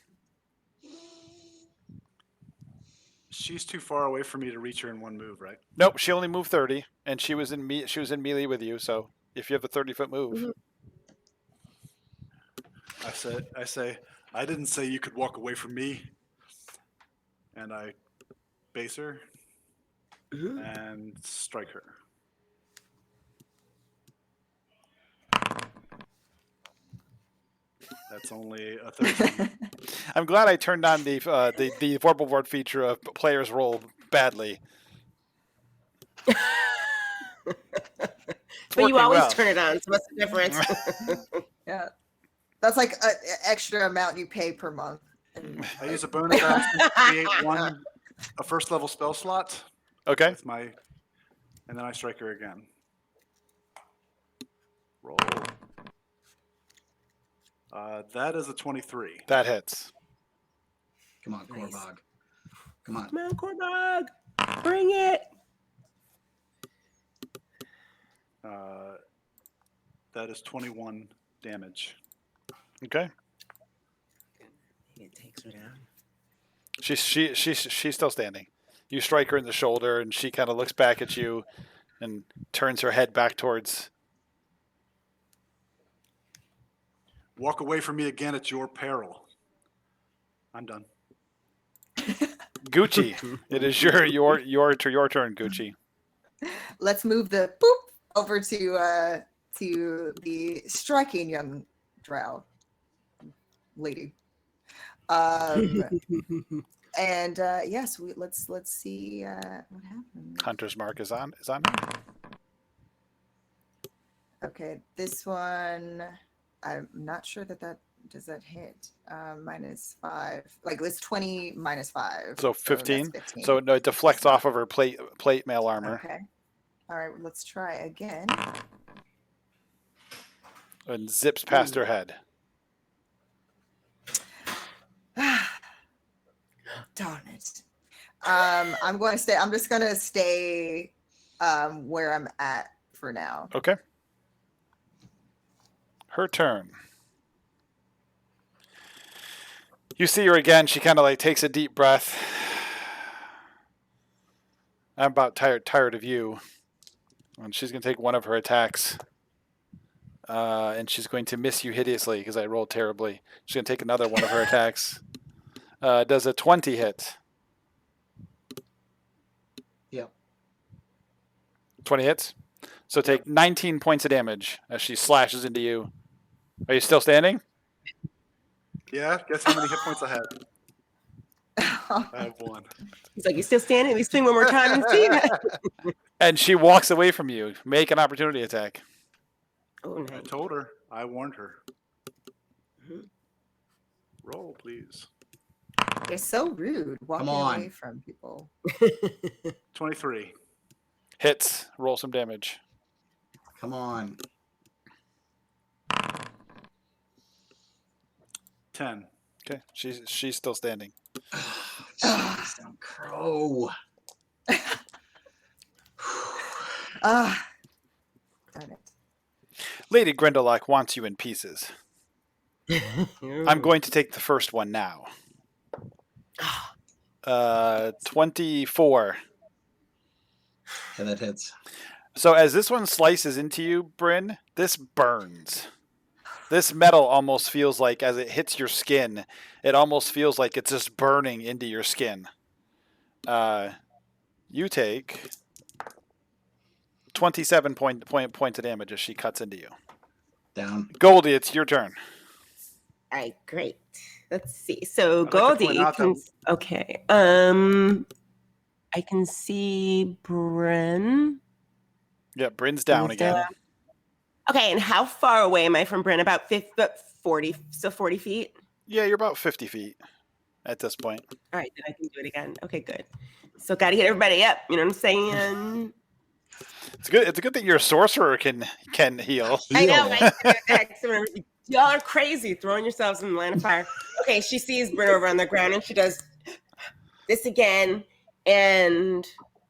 She's too far away for me to reach her in one move, right? Nope, she only moved 30, and she was in melee with you. So if you have a 30-foot move, I say, I didn't say you could walk away from me. And I base her and strike her. That's only a 13. I'm glad I turned on the vorpal board feature of players roll badly. But you always well. turn it on, so what's the difference? Yeah, that's like an extra amount you pay per month. I use a bonus action to create a first level spell slot. Okay. With and then I strike her again. Roll. That is a 23. That hits. Come on, Nice. Korbog. Come on. Come on, Korbog. Bring it. That is 21 damage. Okay. It takes her down. She's still standing. You strike her in the shoulder, and she kind of looks back at you, and turns her head back towards. Walk away from me again at your peril. I'm done. Gucci, it is your turn, Gucci. Let's move the boop over to the striking young drow lady. And yes, let's see what happened. Hunter's mark is on. Okay, this one, I'm not sure that does that hit. -5, like it's 20 -5. So 15. that's 15. So no, it deflects off of her plate mail armor Okay. All right, let's try again. and zips past her head. Darn it. I'm just gonna stay where I'm at for now. Okay. Her turn. You see her again. She kind of like takes a deep breath. I'm about tired of you. And she's going to take one of her attacks. And she's going to miss you hideously because I rolled terribly. She's going to take another one of her attacks. Does a 20 hit? Yep. 20 hits? So take 19 points of damage as she slashes into you. Are you still standing? Yeah, guess how many hit points I had? I have 1. He's like, you still standing? We swing one more time and see that. And she walks away from you. Make an opportunity attack. Oh, I nice. told her. I warned her. Mhm. Roll, please. They're so rude. Walking on. away from people. 23. Hits. Roll some damage. Come on. 10. Okay, she's still standing. Jeez, I'm crow. Ah, darn it. Lady Grendelock wants you in pieces. I'm going to take the first one now. 24. Yeah, that hits. So as this one slices into you, Bryn, this burns. This metal almost feels like, as it hits your skin, it almost feels like it's just burning into your skin. You take 27 points of damage as she cuts into you. Down. Goldie, it's your turn. All right, great. Let's see. So I'd like to point Goldie out can. that- Okay. I can see Bryn. Yeah, Bryn's down Bryn's again. down. Okay, and how far away am I from Bryn? About 40, so 40 feet? Yeah, you're about 50 feet at this point. All right, then I can do it again. Okay, good. So got to get everybody up. You know what I'm saying? It's good. It's a good thing your sorcerer can heal. I know, Heal. right? Y'all are crazy, throwing yourselves in the line of fire. Okay, she sees Bryn over on the ground, and she does this again. And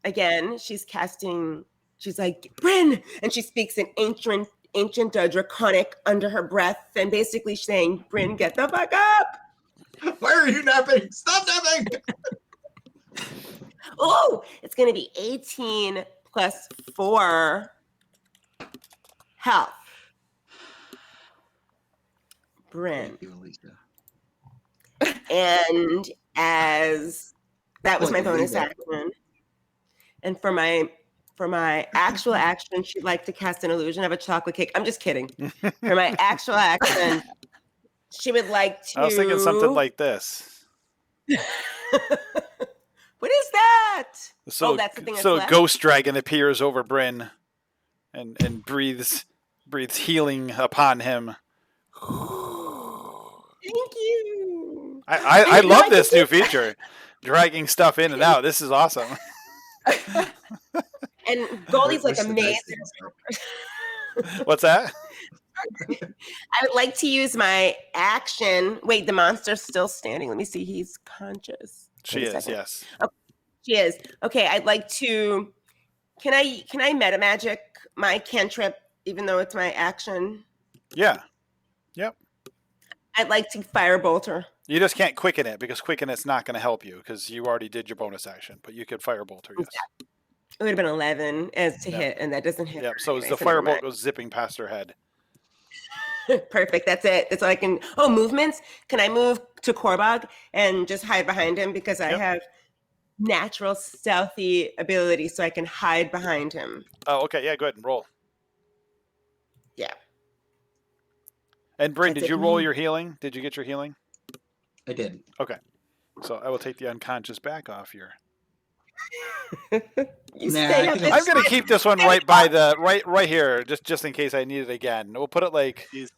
again, she's casting... She's like, Bryn! And she speaks in ancient draconic under her breath, and basically saying, Bryn, get the fuck up! Why are you napping? Stop napping! Oh, it's going to be 18 plus 4 health. Bryn. Thank you, Alicia. And as that was my Well, bonus leave it. action. And for my actual action, she'd like to cast an illusion of a chocolate cake. I'm just kidding. For my actual action, she would like to. I was thinking something like this. What is that? So, that's the thing that's so left? Ghost Dragon appears over Bryn and breathes healing upon him. Thank you. I know love I this can new feature. Dragging stuff in and out. This is awesome. And Goldie's like Where's the dice amazing. thing? What's that? I would like to use my action. Wait, the monster's still standing. Let me see. He's conscious. She Wait a is, second. yes. She is. Okay, I'd like to. Can I meta magic my cantrip, even though it's my action? Yeah. Yep. I'd like to firebolt her. You just can't quicken it because quicken it's not going to help you because you already did your bonus action. But you could firebolt her. Yes. It would have been 11 as to Yeah. hit, and that doesn't hit. Yep. her So anyway, the never firebolt goes zipping past her head. mind. Perfect. That's it. That's all I can. Oh, movements. Can I move to Korbog and just hide behind him because I Yep. have natural stealthy ability, so I can hide behind him. Oh, okay. Yeah. Go ahead and roll. Yeah. And Bryn, That's did it. you roll your healing? Did you get your healing? I did. Okay. So I will take the unconscious back off here. You Nah, stay I up. think It's I'm gonna fine. keep this one right by the right here, just in case I need it again. We'll put it like He's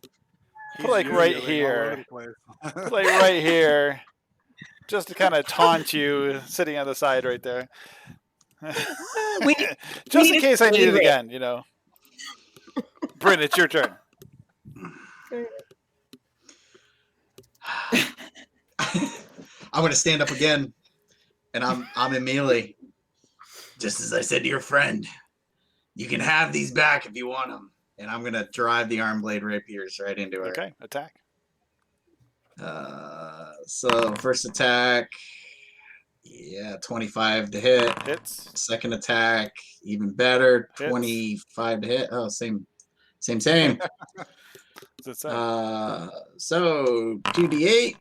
like right yo-yoing all here. over the place. like right here, just to kind of taunt you, sitting on the side right there. We- just need in a case I need it favorite. again, you know. Bryn, it's your turn. I'm gonna stand up again, and I'm in melee. Just as I said to your friend, you can have these back if you want them. And I'm gonna drive the arm blade rapiers right into her. Okay, attack. So first attack, yeah, 25 to hit. Hits. Second attack, even better, Hits. 25 to hit. Oh, same. What's it say? So 2d8,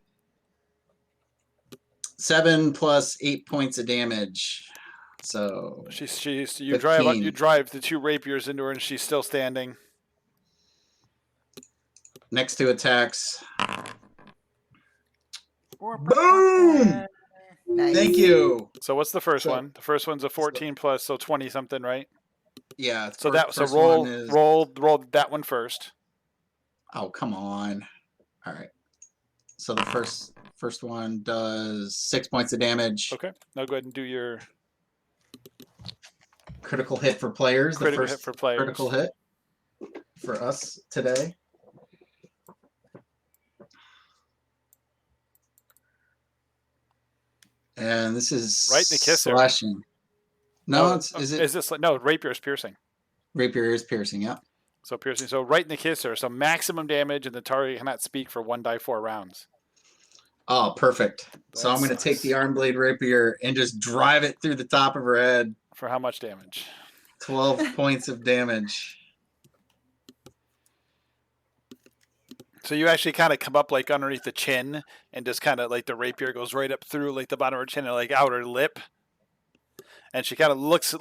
7 plus 8 points of damage. So She's you drive 15. you drive the two rapiers into her, and she's still standing. next two attacks. Boom! Nice. Thank you. So what's the first So- one? The first one's a 14 plus, so 20 something, right? Yeah. So first roll one is- roll that one first. Oh, come on. All right. So the First one does 6 points of damage. Okay. Now go ahead and do your Critical hit for players. critical the first hit for players. critical hit for us today. And this is Right in the kisser. slashing. No, is this no rapier is piercing? Rapier is piercing. Yep. So piercing. So right in the kisser. So maximum damage, and the target cannot speak for 1d4 rounds. Oh, perfect. So That I'm going to take sucks. the arm blade rapier and just drive it through the top of her head. For how much damage? 12 points of damage. So you actually kind of come up like underneath the chin, and just kind of like the rapier goes right up through like the bottom of her chin and like outer lip. And she kind of looks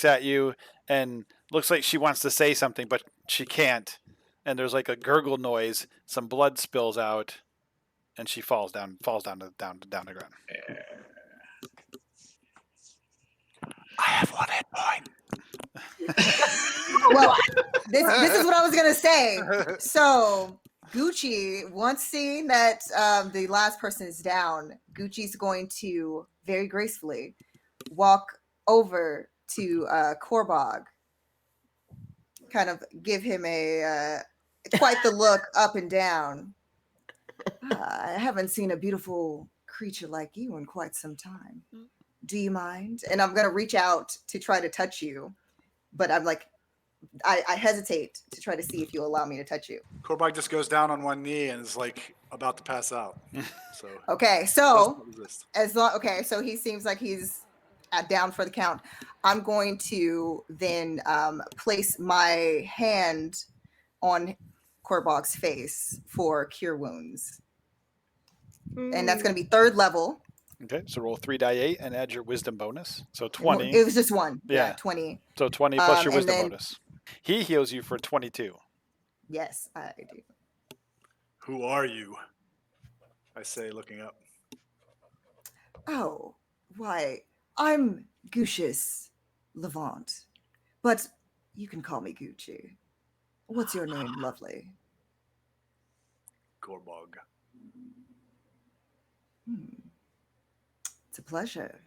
at you and looks like she wants to say something, but she can't. And there's like a gurgle noise. Some blood spills out, and she falls down the ground. I have 1 hit point. Well, this is what I was gonna say. So Gucci, once seeing that the last person is down, Gucci's going to very gracefully walk over to Korbog, kind of give him a quite the look up and down. I haven't seen a beautiful creature like you in quite some time. Do you mind? And I'm gonna reach out to try to touch you, but I'm like, I hesitate to try to see if you'll allow me to touch you. Korbog just goes down on one knee and is like about to pass out. So Okay, so doesn't resist. so he seems like he's down for the count. I'm going to then place my hand on Korbog's face for cure wounds, and that's going to be 3rd level. Okay, so roll 3d8 and add your wisdom bonus. So 20. It was just one. Yeah. 20. So 20 plus your and wisdom then- bonus. He heals you for 22. Yes, I do. Who are you? I say, looking up. Oh, why, I'm Gucius Levant, but you can call me Gucci. What's your name, lovely? Korbog. It's a pleasure.